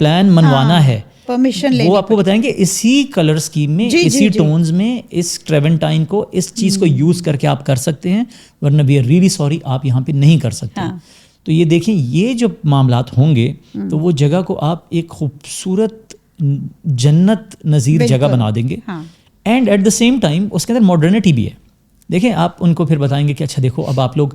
پلان منوانا ہے, پرمیشن وہ آپ کو بتائیں گے اسی کلر اسکیم میں, اسی ٹونز میں, اس ٹریونٹائن کو, اس چیز کو یوز کر کے آپ کر سکتے ہیں, ورنہ وی آر ریئلی سوری آپ یہاں پہ نہیں کر سکتے. تو یہ دیکھیں یہ جو معاملات ہوں گے تو وہ جگہ کو آپ ایک خوبصورت جنت نظیر جگہ بنا دیں گے. And at the same time اس کے اندر ماڈرنٹی بھی ہے. دیکھیں آپ ان کو پھر بتائیں گے کہ اچھا دیکھو اب آپ لوگ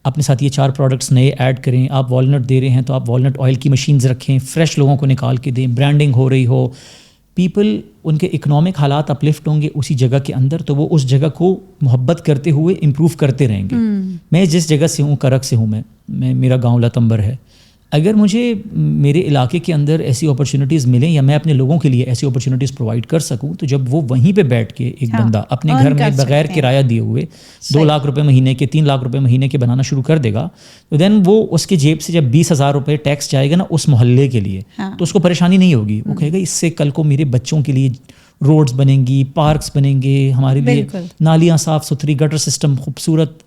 اپنے ساتھ یہ 4 پروڈکٹس نئے ایڈ کریں, آپ والنٹ دے رہے ہیں تو آپ والنٹ آئل کی مشینز رکھیں, فریش لوگوں کو نکال کے دیں, برانڈنگ ہو رہی ہو, پیپل ان کے اکنامک حالات اپلفٹ ہوں گے اسی جگہ کے اندر, تو وہ اس جگہ کو محبت کرتے ہوئے امپروو کرتے رہیں گے. میں جس جگہ سے ہوں, کرک سے ہوں, میں میرا گاؤں لتمبر ہے, اگر مجھے میرے علاقے کے اندر ایسی اپرچونیٹیز ملیں یا میں اپنے لوگوں کے لیے ایسی اپرچونیٹیز پرووائڈ کر سکوں, تو جب وہ وہیں پہ بیٹھ کے ایک بندہ اپنے گھر میں بغیر کرایہ دیے ہوئے 2 لاکھ روپے مہینے کے 3 لاکھ روپے مہینے کے بنانا شروع کر دے گا, تو دین وہ اس کے جیب سے جب 20,000 روپے ٹیکس جائے گا نا اس محلے کے لیے, تو اس کو پریشانی نہیں ہوگی. وہ کہے گا اس سے کل کو میرے بچوں کے لیے روڈز بنیں گی, پارکس بنیں گے, ہمارے لیے نالیاں صاف ستھری, گٹر سسٹم خوبصورت,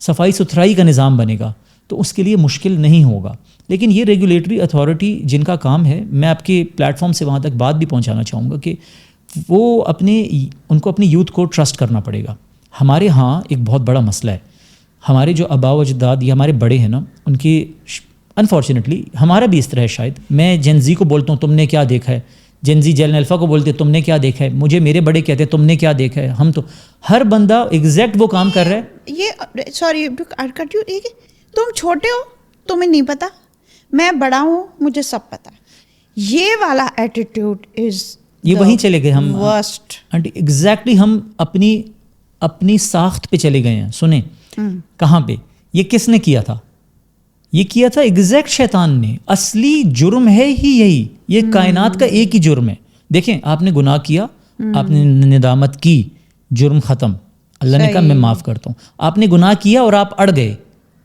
صفائی ستھرائی کا نظام بنے گا, تو اس کے لیے مشکل نہیں ہوگا. لیکن یہ ریگولیٹری اتھارٹی جن کا کام ہے, میں آپ کے پلیٹ فارم سے وہاں تک بات بھی پہنچانا چاہوں گا کہ وہ ان کو اپنی یوتھ کو ٹرسٹ کرنا پڑے گا. ہمارے ہاں ایک بہت بڑا مسئلہ ہے, ہمارے جو آباء و اجداد یا ہمارے بڑے ہیں نا, ان کے انفارچونیٹلی ہمارا بھی اس طرح ہے شاید, میں جین زی کو بولتا ہوں تم نے کیا دیکھا ہے, جین زی جیل الفا کو بولتے تم نے کیا دیکھا ہے, مجھے میرے بڑے کہتے ہیں تم نے کیا دیکھا ہے. ہم تو ہر بندہ ایگزیکٹ وہ کام کر رہا ہے. یہ سوری تم چھوٹے ہو تمہیں نہیں پتا, میں بڑا ہوں مجھے سب پتا. یہ والا ایٹیٹیوڈ از یہ وہیں چلے گئے ہم ورسٹ. ایگزیکٹلی ہم اپنی ساخت پہ چلے گئے ہیں. سنیں کہاں پہ؟ یہ کس نے کیا تھا؟ یہ کیا تھا ایگزیکٹ شیطان نے. اصلی جرم ہے ہی یہی, یہ کائنات کا ایک ہی جرم ہے. دیکھیں آپ نے گناہ کیا, آپ نے ندامت کی, جرم ختم, اللہ نے کہا میں معاف کرتا ہوں. آپ نے گناہ کیا اور آپ اڑ گئے,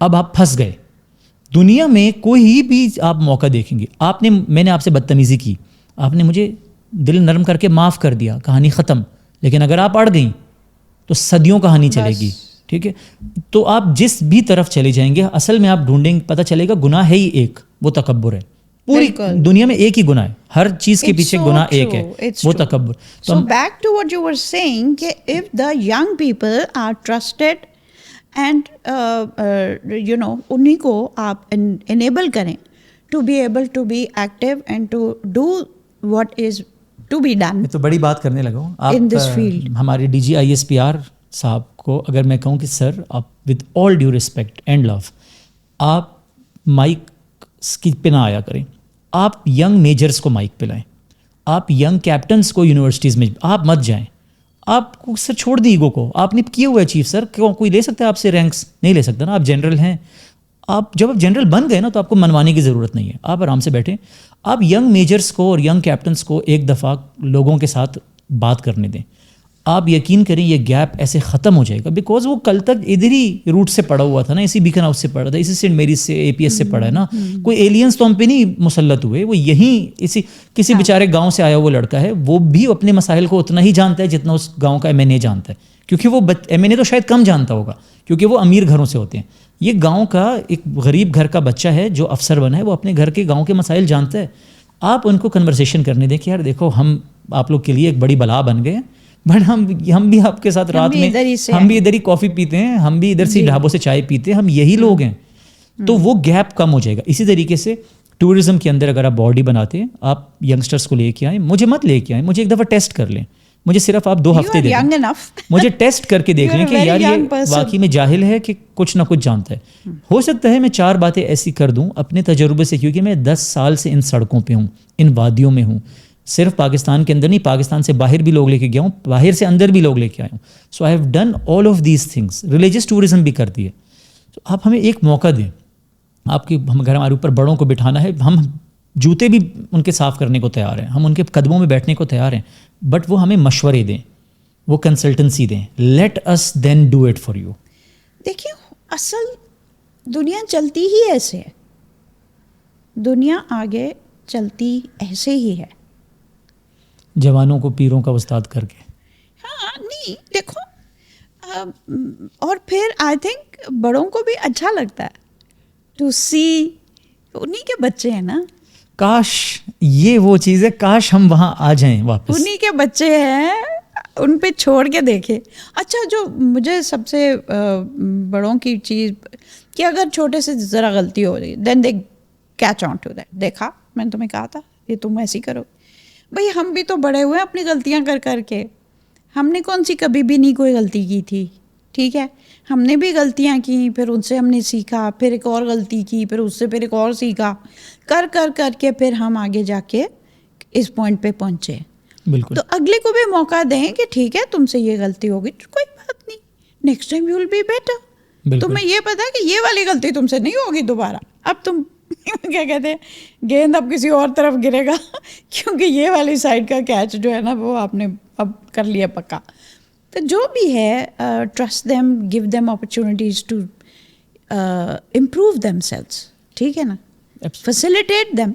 اب آپ پھنس گئے. دنیا میں کوئی بھی آپ موقع دیکھیں گے, میں نے آپ سے بدتمیزی کی, آپ نے مجھے دل نرم کر کے معاف کر دیا, کہانی ختم. لیکن اگر آپ اڑ گئیں تو صدیوں کہانی چلے گی. ٹھیک ہے, تو آپ جس بھی طرف چلے جائیں گے اصل میں آپ ڈھونڈیں گے, پتہ چلے گا گناہ ہے ہی ایک, وہ تکبر ہے. پوری دنیا میں ایک ہی گناہ ہے, ہر چیز کے پیچھے گناہ ایک ہے, وہ تکبر. So back to what you were saying, کہ if the young people are trusted and انہیں کو آپ enable کریں to be able to be active and to do what is to be done. میں تو بڑی بات کرنے لگا ہوں. آپ ہمارے DGISPR صاحب کو اگر میں کہوں کہ سر آپ with all due respect and love آپ مائک کی پہ نہ آیا کریں, آپ ینگ میجرز کو مائک پہ لائیں, آپ ینگ کیپٹنس کو یونیورسٹیز میں آپ مت جائیں. آپ کو سر چھوڑ دیں ایگو کو, آپ نے کیا ہوا ہے چیف سر, کیوں کوئی لے سکتا ہے آپ سے رینکس؟ نہیں لے سکتا نا, آپ جنرل ہیں. آپ جب آپ جنرل بن گئے نا تو آپ کو منوانے کی ضرورت نہیں ہے, آپ آرام سے بیٹھیں. آپ ینگ میجرز کو اور ینگ کیپٹنس کو ایک دفعہ لوگوں کے ساتھ بات کرنے دیں. آپ یقین کریں یہ گیپ ایسے ختم ہو جائے گا, بیکاز وہ کل تک ادھر ہی روٹ سے پڑھا ہوا تھا نا, اسی بیکن ہاؤس سے پڑھا تھا, اسی سینٹ میریز سے APS سے پڑھا ہے نا. کوئی ایلینس تو ہم پہ نہیں مسلط ہوئے, وہ یہیں کسی بیچارے گاؤں سے آیا وہ لڑکا ہے, وہ بھی اپنے مسائل کو اتنا ہی جانتا ہے جتنا اس گاؤں کا MNA جانتا ہے, کیونکہ وہ MNA تو شاید کم جانتا ہوگا کیونکہ وہ امیر گھروں سے ہوتے ہیں. یہ گاؤں کا ایک غریب گھر کا بچہ ہے جو افسر بنا ہے, وہ اپنے گھر کے گاؤں کے مسائل جانتا ہے. آپ ان کو کنورسیشن کرنے دیں کہ یار دیکھو ہم آپ لوگ کے لیے ایک بڑی بلا بن گئے, بٹ ہم بھی آپ کے ساتھ رات میں ہم بھی ادھر ہی کافی پیتے ہیں, ہم بھی ادھر سے ڈھابوں سے چائے پیتے ہیں, ہم یہی لوگ ہیں. تو وہ گیپ کم ہو جائے گا. اسی طریقے سے ٹورزم کے اندر اگر آپ باڈی بناتے ہیں, آپ ینگسٹرس کو لے کے آئیں, مجھے مت لے کے آئیں, مجھے ایک دفعہ ٹیسٹ کر لیں, مجھے صرف آپ 2 ہفتے دے دیں, مجھے ٹیسٹ کر کے دیکھ لیں کہ یار یہ واقعی میں جاہل ہے کہ کچھ نہ کچھ جانتا ہے. ہو سکتا ہے میں 4 باتیں ایسی کر دوں اپنے تجربے سے, کیونکہ میں 10 سال سے ان سڑکوں پہ ہوں, ان وادیوں میں ہوں. صرف پاکستان کے اندر نہیں, پاکستان سے باہر بھی لوگ لے کے گیا ہوں, باہر سے اندر بھی لوگ لے کے آیا ہوں. So I have done all of these things. Religious tourism بھی کر دی ہے. تو آپ ہمیں ایک موقع دیں, آپ کے ہم گھر ہمارے اوپر بڑوں کو بٹھانا ہے, ہم جوتے بھی ان کے صاف کرنے کو تیار ہیں, ہم ان کے قدموں میں بیٹھنے کو تیار ہیں, بٹ وہ ہمیں مشورے دیں, وہ کنسلٹنسی دیں. Let us then do it for you. دیکھیے اصل دنیا چلتی ہی ایسے ہے, دنیا آگے چلتی ایسے ہی ہے, جوانوں کو پیروں کا استاد کر کے. ہاں نہیں دیکھو, اور پھر آئی تھنک بڑوں کو بھی اچھا لگتا ہے ٹو سی, انہی کے بچے ہیں نا, کاش یہ وہ چیز ہے, کاش ہم وہاں آ جائیں واپس. انہی کے بچے ہیں, ان پہ چھوڑ کے دیکھے. اچھا جو مجھے سب سے بڑوں کی چیز کہ اگر چھوٹے سے ذرا غلطی ہو رہی دین دے کیچ آن ٹو دیٹ, دیکھا میں نے تمہیں کہا تھا یہ تم ایسی کرو. بھائی ہم بھی تو بڑے ہوئے اپنی غلطیاں کر کر کے, ہم نے کون سی کبھی بھی نہیں کوئی غلطی کی تھی. ٹھیک ہے, ہم نے بھی غلطیاں کی, پھر ان سے ہم نے سیکھا, پھر ایک اور غلطی کی, پھر اس سے پھر ایک اور سیکھا, کر کر کر کے پھر ہم آگے جا کے اس پوائنٹ پہ پہنچے. بالکل. تو اگلے کو بھی موقع دیں کہ ٹھیک ہے تم سے یہ غلطی ہوگی, کوئی بات نہیں, next time you will be better. تمہیں یہ پتا ہے کہ یہ والی غلطی تم سے نہیں ہوگی دوبارہ. اب تم کیا کہتے ہیں, گیند اب کسی اور طرف گرے گا کیونکہ یہ والی سائڈ کا کیچ جو ہے نا وہ آپ نے اب کر لیا پکا. تو جو بھی ہے, trust them, give them opportunities to improve themselves. ٹھیک ہے نا, فیسیلیٹیٹ دیم,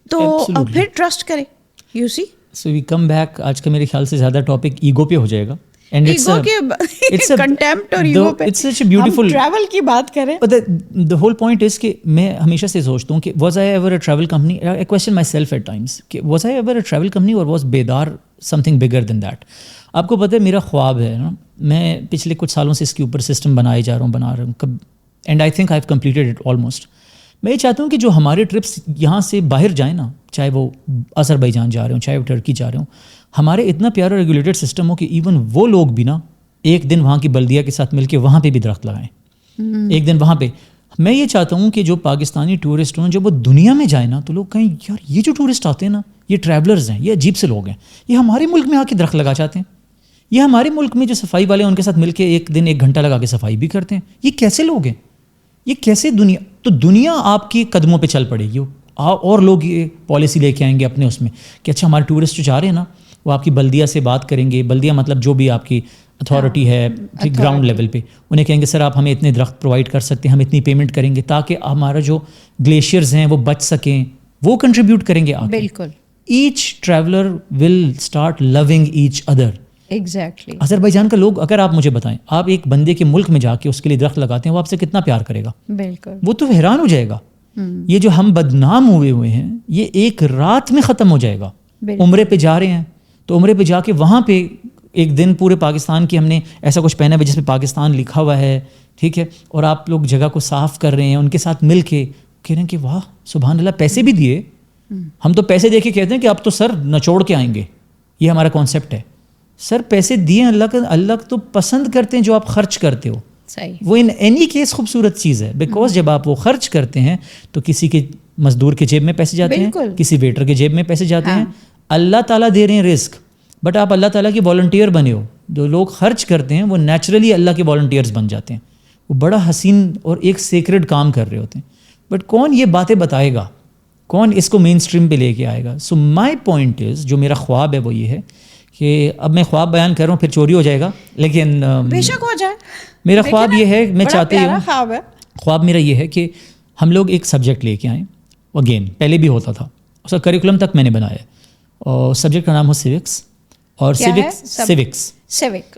تو پھر ٹرسٹ کرے. You see, so we come back. آج کا میرے خیال سے زیادہ ٹاپک ایگو پہ ہو جائے گا. کنٹیمپٹ اور ایگو پہ. It's such a beautiful, ہم ٹریول کی بات کریں. But the whole point is کہ میں ہمیشہ سے سوچتا ہوں کہ was I ever a travel company? I question myself at times کہ was I ever a travel company or was بیدار something bigger than that? آپ کو پتہ ہے میرا خواب ہے نا, میں پچھلے کچھ سالوں سے اس کے اوپر سسٹم بنا رہا ہوں and I think I have completed it almost. میں یہ چاہتا ہوں کہ جو ہمارے ٹرپس یہاں سے باہر جائیں نا, چاہے وہ آذربائیجان جا رہے ہوں, چاہے وہ ٹرکی جا رہے ہوں, ہمارے اتنا پیارا ریگولیٹڈ سسٹم ہو کہ ایون وہ لوگ بھی نا ایک دن وہاں کی بلدیہ کے ساتھ مل کے وہاں پہ بھی درخت لگائیں, ایک دن وہاں پہ. میں یہ چاہتا ہوں کہ جو پاکستانی ٹورسٹ ہوں جب وہ دنیا میں جائیں نا تو لوگ کہیں یار یہ جو ٹورسٹ آتے ہیں نا یہ ٹریولرز ہیں, یہ عجیب سے لوگ ہیں, یہ ہمارے ملک میں آ کے درخت لگا چاہتے ہیں, یہ ہمارے ملک میں جو صفائی والے ہیں ان کے ساتھ مل کے ایک دن 1 گھنٹہ لگا کے صفائی بھی کرتے ہیں. یہ کیسے لوگ ہیں؟ یہ کیسے دنیا؟ تو دنیا آپ کی قدموں پہ چل پڑے گی اور لوگ یہ پالیسی لے کے آئیں گے اپنے اس میں کہ اچھا ہمارے ٹورسٹ جو جا رہے ہیں نا وہ آپ کی بلدیہ سے بات کریں گے. بلدیہ مطلب جو بھی آپ کی اتھارٹی ہے گراؤنڈ لیول پہ, انہیں کہیں گے سر آپ ہمیں اتنے درخت پرووائڈ کر سکتے ہیں, ہم اتنی پیمنٹ کریں گے تاکہ ہمارا جو گلیشیئرز ہیں وہ بچ سکیں, وہ کنٹریبیوٹ کریں گے آگے. بالکل. Each traveller will start loving each other. Exactly. Azerbaijan کا لوگ, اگر آپ مجھے بتائیں آپ ایک بندے کے ملک میں جا کے اس کے لیے درخت لگاتے ہیں, وہ آپ سے کتنا پیار کرے گا. بالکل. وہ تو حیران ہو جائے گا. یہ جو ہم بدنام ہوئے ہیں یہ ایک رات میں ختم ہو جائے گا. عمرے پہ جا رہے ہیں تو عمرے پہ جا کے وہاں پہ ایک دن پورے پاکستان کی ہم نے ایسا کچھ پہنا ہے جس پہ پاکستان لکھا ہوا ہے, ٹھیک ہے, اور آپ لوگ جگہ کو صاف کر رہے ہیں, ان کے ساتھ مل کے کہہ رہے ہیں کہ واہ سبحان اللہ, پیسے بھی دیے. ہم تو پیسے دے کے کہتے ہیں کہ اب تو سر نچوڑ کے آئیں گے, یہ ہمارا کانسیپٹ ہے. سر پیسے دیے اللہ تو پسند کرتے ہیں جو آپ خرچ کرتے ہو. وہ ان اینی کیس خوبصورت چیز ہے, بیکاز جب آپ وہ خرچ کرتے ہیں تو کسی کے مزدور کے جیب میں پیسے جاتے ہیں, کسی ویٹر کے جیب میں پیسے جاتے ہیں. اللہ تعالیٰ دے رہے ہیں رزق, بٹ آپ اللہ تعالیٰ کی والنٹیئر بنے ہو. جو لوگ خرچ کرتے ہیں وہ نیچرلی اللہ کے والنٹیئرز بن جاتے ہیں. وہ بڑا حسین اور ایک سیکرڈ کام کر رہے ہوتے ہیں. بٹ کون یہ باتیں بتائے گا, کون اس کو مین اسٹریم پہ لے کے آئے گا. سو مائی پوائنٹ از, جو میرا خواب ہے وہ یہ ہے کہ اب میں خواب بیان کر رہا ہوں پھر چوری ہو جائے گا, لیکن بے شک ہو جائے. میرا خواب یہ ہے, میں چاہتی ہوں, خواب میرا یہ ہے کہ ہم لوگ ایک سبجیکٹ لے کے آئیں. اگین پہلے بھی ہوتا تھا, اس کا کریکولم تک میں نے بنایا ہے, اور سبجیکٹ کا نام ہو سیوکس. اور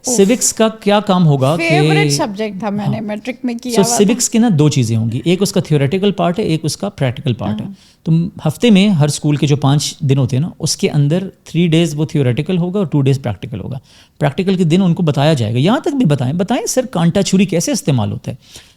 سیوکس کا کیا کام ہوگا, فیورٹ سبجیکٹ تھا, میں نے میٹرک میں کیا. سو سیوکس کے نا 2 چیزیں ہوں گی, ایک اس کا تھیوریٹیکل پارٹ ہے, ایک اس کا پریکٹیکل پارٹ ہے. تو ہفتے میں ہر اسکول کے جو 5 دن ہوتے ہیں نا, اس کے اندر 3 days وہ تھیوریٹیکل ہوگا اور 2 days پریکٹیکل ہوگا. پریکٹیکل کے دن ان کو بتایا جائے گا, یہاں تک بھی بتائیں سر کانٹا چھری کیسے استعمال ہوتا ہے.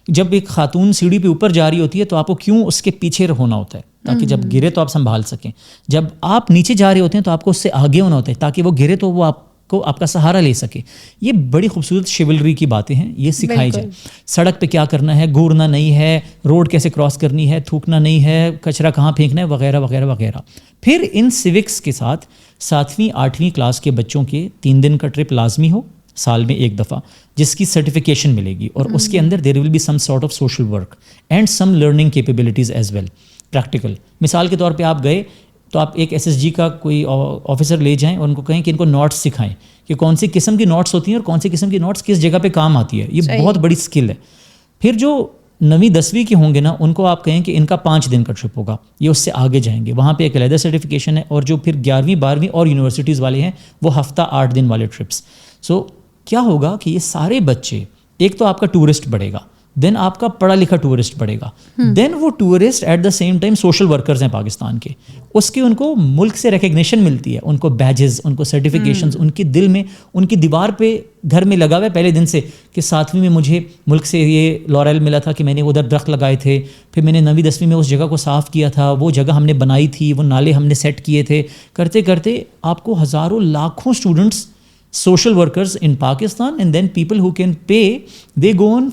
جب ایک خاتون سیڑھی پہ اوپر جا رھی ہوتی ہے تو آپ کو کیوں اس کے پیچھے ہونا ہوتا ہے, تاکہ جب گرے تو آپ سنبھال سکیں. جب آپ نیچے جا رہے ہوتے ہیں تو آپ کو اس سے آگے ہونا ہوتا ہے تاکہ وہ گرے تو وہ آپ کا سہارا لے سکے. یہ بڑی خوبصورت شیولری کی باتیں ہیں, یہ سکھائی جائے. سڑک پہ کیا کرنا ہے, گھورنا نہیں ہے, روڈ کیسے کراس کرنی ہے, تھوکنا نہیں ہے, کچرا کہاں پھینکنا ہے, وغیرہ وغیرہ وغیرہ. پھر ان سیوکس کے ساتھ 7ویں 8ویں کلاس کے بچوں کے 3 دن کا ٹرپ لازمی ہو سال میں 1 دفعہ, جس کی سرٹیفکیشن ملے گی, اور اس کے اندر there will be some sort of social work and some learning capabilities as well. Practical مثال کے طور پہ آپ گئے تو آپ ایک SSG کا کوئی آفیسر لے جائیں اور ان کو کہیں کہ ان کو نوٹس سکھائیں کہ کون سی قسم کی نوٹس ہوتی ہیں اور کون سی قسم کی نوٹس کس جگہ پہ کام آتی ہے. یہ بہت بڑی اسکل ہے. پھر جو 9ویں 10ویں کے ہوں گے نا, ان کو آپ کہیں کہ ان کا 5 دن کا ٹرپ ہوگا, یہ اس سے آگے جائیں گے, وہاں پہ ایک علیحدہ سرٹیفکیشن ہے. اور جو پھر 11ویں 12ویں اور یونیورسٹیز والے ہیں وہ ہفتہ 8 دن والے ٹرپس. سو کیا ہوگا کہ یہ سارے بچے, ایک تو آپ کا ٹورسٹ بڑھے گا, دین آپ کا پڑھا لکھا ٹورسٹ بڑھے گا, دین وہ tourist at the same time social workers ہیں پاکستان کے, اس کی ان کو ملک سے ریکگنیشن ملتی ہے, ان کو بیجز, ان کو سرٹیفکیشنز, ان کے دل میں, ان کی دیوار پہ گھر میں لگا ہوا ہے پہلے دن سے کہ 7ویں میں مجھے ملک سے یہ لورل ملا تھا کہ میں نے ادھر درخت لگائے تھے, پھر میں نے 9ویں 10ویں میں اس جگہ کو صاف کیا تھا, وہ جگہ ہم نے بنائی تھی, وہ نالے ہم نے سیٹ کیے تھے. کرتے کرتے آپ کو ہزاروں لاکھوں students social workers in Pakistan, and then people who can pay, they go on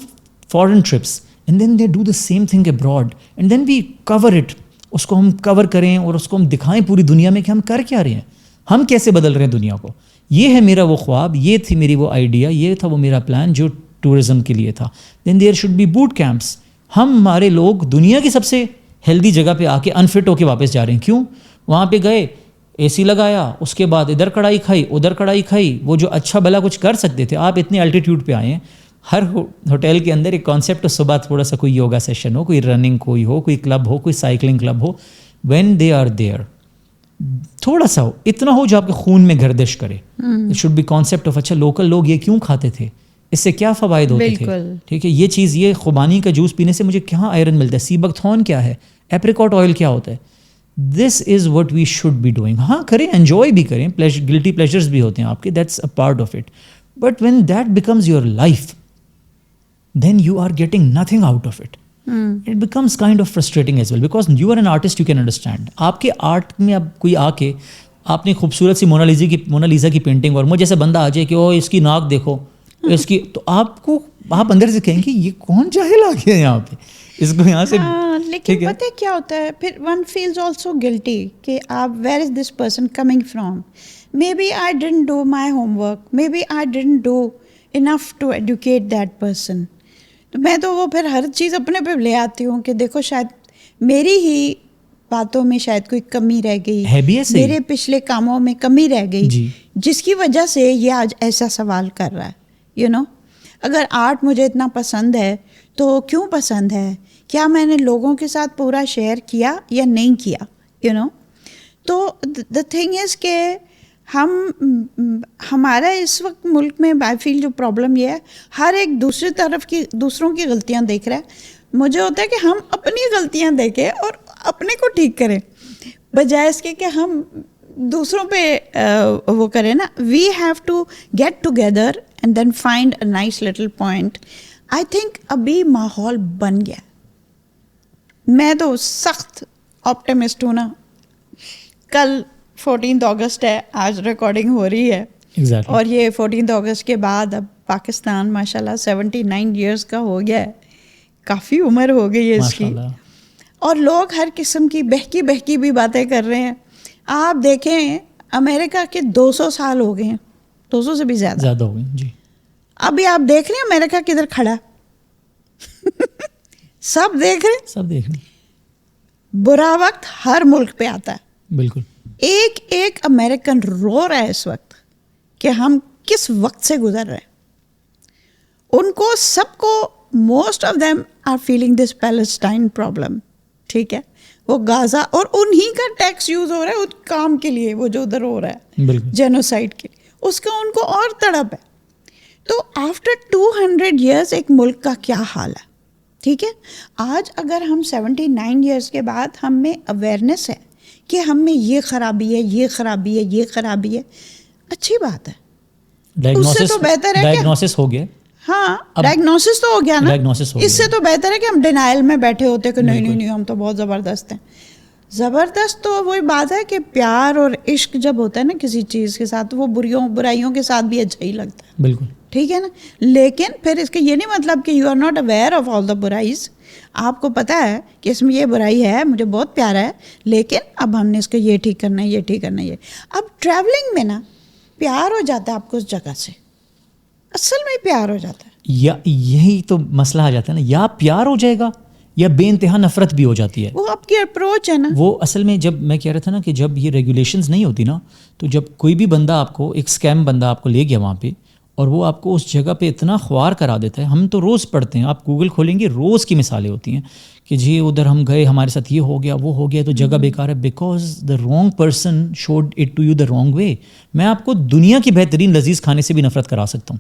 foreign trips and then they do the same thing abroad, and then we cover it. اس کو ہم کور کریں اور اس کو ہم دکھائیں پوری دنیا میں کہ ہم کر کیا رہے ہیں, ہم کیسے بدل رہے ہیں دنیا کو. یہ ہے میرا وہ خواب, یہ تھی میری وہ آئیڈیا, یہ تھا وہ میرا پلان جو ٹورزم کے لیے تھا. Then there should be boot camps. ہمارے لوگ دنیا کی سب سے ہیلدی جگہ پہ آ کے انفٹ ہو کے واپس جا رہے ہیں. کیوں؟ وہاں پہ گئے, AC لگایا, اس کے بعد ادھر کڑھائی کھائی, ادھر کڑھائی کھائی, وہ جو اچھا بھلا کچھ کر سکتے تھے. آپ اتنے الٹیٹیوڈ پہ آئے ہیں, ہر ہوٹل کے اندر ایک کانسیپٹ, صبح تھوڑا سا کوئی یوگا سیشن ہو, کوئی رننگ کوئی ہو, کوئی کلب ہو, کوئی سائیکلنگ کلب ہو. وین دے آر دیئر, تھوڑا سا ہو, اتنا ہو جو آپ کے خون میں گردش کرے. It should be concept of اچھا لوکل لوگ یہ کیوں کھاتے تھے, اس سے کیا فوائد ہوتے تھے, ٹھیک ہے, یہ چیز, یہ خوبانی کا جوس پینے سے مجھے کہاں آئرن ملتا ہے, سی بکتھون کیا ہے, ایپریکاٹ آئل کیا ہوتا ہے. This is what we should be doing. ہاں کریں, انجوائے بھی کریں, گلٹی پلیجرز بھی ہوتے ہیں آپ کے, that's a part of it. But when that becomes your life, then you are getting nothing out of it. It becomes kind of frustrating as well, because you are an artist, you can understand. آپ کے art میں اب کوئی آ کے آپ نے خوبصورت سی مونالیزا کی پینٹنگ, اور مجھے جیسا بندہ آ جائے کہ او اس کی ناک دیکھو, اس کی, تو آپ اندر سے کہیں گے یہ کون جاہل آ گیا یہاں پہ, اس کو یہاں سے. لیکن پتہ کیا ہوتا ہے, پھر ون فیلز آلسو گلٹی کہ آپ where is this person coming from. maybe I didn't do my homework, maybe I didn't do enough to educate that person. تو میں تو وہ پھر ہر چیز اپنے پہ لے آتی ہوں کہ دیکھو شاید میری ہی باتوں میں شاید کوئی کمی رہ گئی, میرے پچھلے کاموں میں کمی رہ گئی, جس کی وجہ سے یہ آج ایسا سوال کر رہا ہے. اگر آرٹ مجھے اتنا پسند ہے تو کیوں پسند ہے, کیا میں نے لوگوں کے ساتھ پورا شیئر کیا یا نہیں کیا, تو دا تھنگ از کہ ہمارا اس وقت ملک میں آئی فیل جو پرابلم یہ ہے, ہر ایک دوسروں کی غلطیاں دیکھ رہا ہے. مجھے ہوتا ہے کہ ہم اپنی غلطیاں دیکھیں اور اپنے کو ٹھیک کریں, بجائے اس کے کہ ہم دوسروں پہ وہ کریں نا. We have to get together and then find a nice little point. I think ابھی ماحول بن گیا, میں تو سخت آپٹیمسٹ ہوں نا. کل 14 اگست ہے, آج ریکارڈنگ ہو رہی ہے, اور یہ 14 اگست کے بعد اب پاکستان ماشاء اللہ 79 ایئرس کا ہو گیا ہے, کافی عمر ہو گئی ہے اس کی, اور لوگ ہر قسم کی بہکی بھی باتیں کر رہے ہیں. آپ دیکھیں امریکہ کے 200 سال ہو گئے ہیں, 200 سے بھی زیادہ ہو گئے جی. ابھی آپ دیکھ رہے ہیں امریکہ کدھر کھڑا سب دیکھ رہے ہیں. برا وقت ہر ملک پہ آتا ہے, بالکل. ایک امریکن رو رہا ہے اس وقت کہ ہم کس وقت سے گزر رہے ہیں. ان کو سب کو most of them are feeling this Palestine problem, ٹھیک ہے, وہ غازہ اور انہی کا ٹیکس یوز ہو رہا ہے اس کام کے لیے, وہ جو ادھر ہو رہا ہے جینوسائڈ کے لیے, اس کا ان کو اور تڑپ ہے. تو آفٹر 200 ایئرس ایک ملک کا کیا حال ہے, ٹھیک ہے. آج اگر ہم 79 ایئرس کے بعد ہم میں اویئرنیس ہے کہ ہم میں یہ خرابی ہے, یہ خرابی ہے, یہ خرابی ہے, اچھی بات ہے. اس سے تو بہتر ہے ڈائگنوسس ہو گیا. ہاں, ڈائگنوسس تو ہو گیا نا, اس سے تو بہتر ہے کہ ہم ڈینائل میں بیٹھے ہوتے کہ نہیں ہم تو بہت زبردست ہیں. زبردست تو وہی بات ہے کہ پیار اور عشق جب ہوتا ہے نا کسی چیز کے ساتھ, وہ برائیوں کے ساتھ بھی اچھا ہی لگتا ہے, بالکل, ٹھیک ہے نا. لیکن پھر اس کا یہ نہیں مطلب کہ you are not aware of all the برائیز. آپ کو پتہ ہے کہ اس میں یہ برائی ہے, مجھے بہت پیارا ہے, لیکن اب ہم نے اس کو یہ ٹھیک کرنا ہے, یہ ٹھیک کرنا ہے. یہ اب ٹریولنگ میں نا پیار ہو جاتا ہے آپ کو اس جگہ سے, اصل میں پیار ہو جاتا ہے. یا یہی تو مسئلہ آ جاتا ہے نا, یا پیار ہو جائے گا یا بے انتہا نفرت بھی ہو جاتی ہے. وہ آپ کی اپروچ ہے نا. وہ اصل میں جب میں کہہ رہا تھا نا کہ جب یہ ریگولیشنز نہیں ہوتی نا, تو جب کوئی بھی بندہ آپ کو ایک اسکیم بندہ آپ کو لے گیا وہاں پہ, اور وہ آپ کو اس جگہ پہ اتنا خوار کرا دیتا ہے. ہم تو روز پڑھتے ہیں, آپ گوگل کھولیں گے روز کی مثالیں ہوتی ہیں کہ جی ادھر ہم گئے, ہمارے ساتھ یہ ہو گیا, وہ ہو گیا, تو جگہ بیکار ہے, because the wrong person showed it to you the wrong way. میں آپ کو دنیا کی بہترین لذیذ کھانے سے بھی نفرت کرا سکتا ہوں.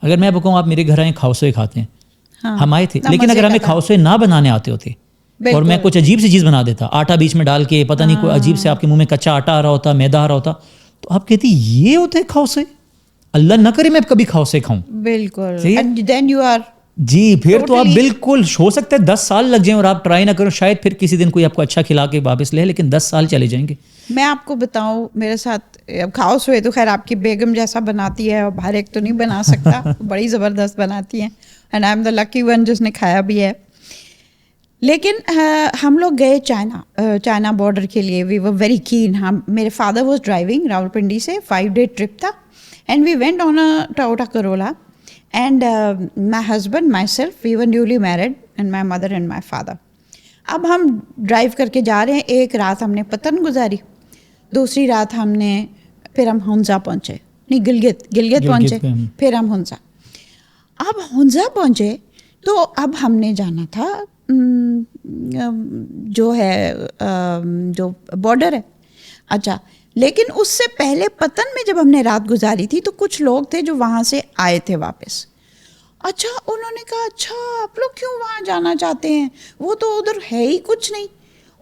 اگر میں آپ کو کہوں آپ میرے گھر آئیں کھاؤسوئے کھاتے ہیں, ہم آئے تھے, لیکن اگر ہمیں کھاؤسوئے نہ بنانے آتے ہوتے اور میں کچھ عجیب سی چیز بنا دیتا, آٹا بیچ میں ڈال کے, پتہ نہیں کوئی عجیب سے آپ کے منہ میں کچا آٹا آ رہا ہوتا, میدا آ رہا ہوتا, تو آپ کہتی یہ ہوتا ہے کھاؤسوئے. اللہ نہ کرے میں کبھی کھاؤسوئے کھاؤں. بالکل, دین یو آر جی, پھر تو آپ بالکل ہو سکتا ہے 10 سال لگ جائیں اور آپ ٹرائی نہ کرو, شاید پھر کسی دن کوئی آپ کو اچھا کھلا کے واپس لے, لیکن 10 سال چلے جائیں گے. میں آپ کو بتاؤں میرے ساتھ کھاؤس ہوئے تو خیر آپ کی بیگم جیسا بناتی ہے, اور ہر ایک تو نہیں بنا سکتا, بڑی زبردست بناتی ہیں, and I M the lucky one جس نے کھایا بھی ہے. لیکن ہم لوگ گئے چائنا بارڈر کے لیے. We were very keen. میرے فادر واز ڈرائیونگ, راولپنڈی سے 5 day ٹرپ تھا, and we went on a Toyota Corolla, and my husband, myself, we were newly married, and my mother and my father. اب ہم drive کر کے جا رہے ہیں. ایک رات ہم نے پتن گزاری, دوسری رات ہم نے پھر ہم ہنزا پہنچے, نہیں گلگت پہنچے, پھر ہم ہنزا. اب ہنزا پہنچے تو اب ہم نے جانا تھا جو ہے جو بارڈر ہے. اچھا, لیکن اس سے پہلے پتن میں جب ہم نے رات گزاری تھی تو کچھ لوگ تھے جو وہاں سے آئے تھے واپس. اچھا, انہوں نے کہا اچھا آپ لوگ کیوں وہاں جانا چاہتے ہیں, وہ تو ادھر ہے ہی کچھ نہیں,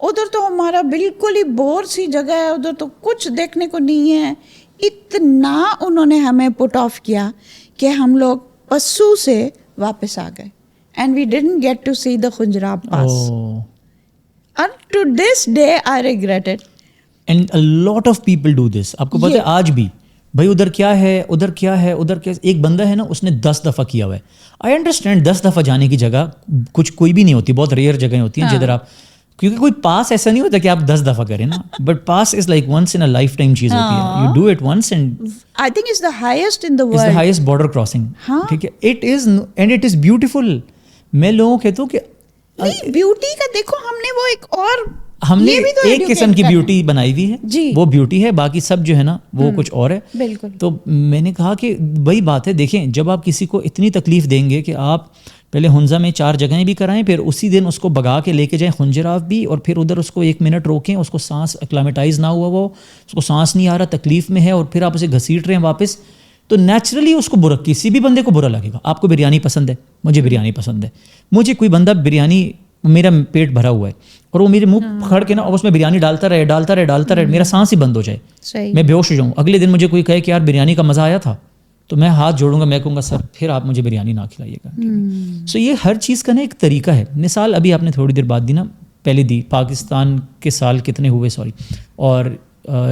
ادھر تو ہمارا بالکل ہی بور سی جگہ ہے, ادھر تو کچھ دیکھنے کو نہیں ہے. اتنا انہوں نے ہمیں پٹ آف کیا کہ ہم لوگ پسو سے واپس آ گئے, and we didn't get to see the Khunjerab pass. And to this day I regret it. And a lot of people do this. آپ کو پتہ ہے آج بھی بھائی ادھر کیا ہے, ادھر کیا ہے, ادھر کیا. ایک بندہ ہے نا, اس نے 10 دفعہ کیا ہوا ہے. آئی انڈرسٹینڈ 10 دفعہ جانے کی جگہ کچھ کوئی بھی نہیں ہوتی, بہت ریئر جگہیں ہوتی ہیں جدھر آپ کیونکہ کوئی پاس ایسا نہیں ہوتا کہ آپ 10 دفعہ کریں نا, but pass is like once in a lifetime چیز ہوتی ہے. You do it once and I think it's the highest in the it's world. the highest border crossing. ٹھیک ہے, it is and it is beautiful. میں لوگوں کہتا ہوں کہ نہیں, بیوٹی کا دیکھو ہم نے وہ ایک اور ہم نے ایک قسم کی بیوٹی بنائی ہوئی ہے, وہ بیوٹی ہے, باقی سب جو ہے نا وہ کچھ اور ہے. بالکل. تو میں نے کہا کہ وہی بات ہے, دیکھیں جب آپ کسی کو اتنی تکلیف دیں گے کہ آپ پہلے ہنزا میں 4 جگہیں بھی کرائیں, پھر اسی دن اس کو بگا کے لے کے جائیں خنجراف بھی, اور پھر ادھر اس کو 1 منٹ روکیں, اس کو سانس اکلامیٹائز نہ ہوا وہ, اس کو سانس نہیں آ رہا, تکلیف میں ہے, اور پھر آپ اسے گھسیٹ رہے ہیں واپس, تو نیچرلی اس کو برا, کسی بھی بندے کو برا لگے گا. آپ کو بریانی پسند ہے, مجھے بریانی پسند ہے, مجھے کوئی بندہ بریانی, میرا پیٹ بھرا ہوا ہے اور وہ میرے منہ پکڑ کے نا اور اس میں بریانی ڈالتا رہے, میرا سانس ہی بند ہو جائے, میں بے ہوش ہو جاؤں. اگلے دن مجھے کوئی کہے کہ یار بریانی کا مزہ آیا تھا, تو میں ہاتھ جوڑوں گا, میں کہوں گا سر پھر آپ مجھے بریانی نہ کھلائیے گا. سو یہ ہر چیز کا نا ایک طریقہ ہے. مثال ابھی آپ نے تھوڑی دیر بعد دی نا, پہلے دی پاکستان کے سال کتنے ہوئے, سوری, اور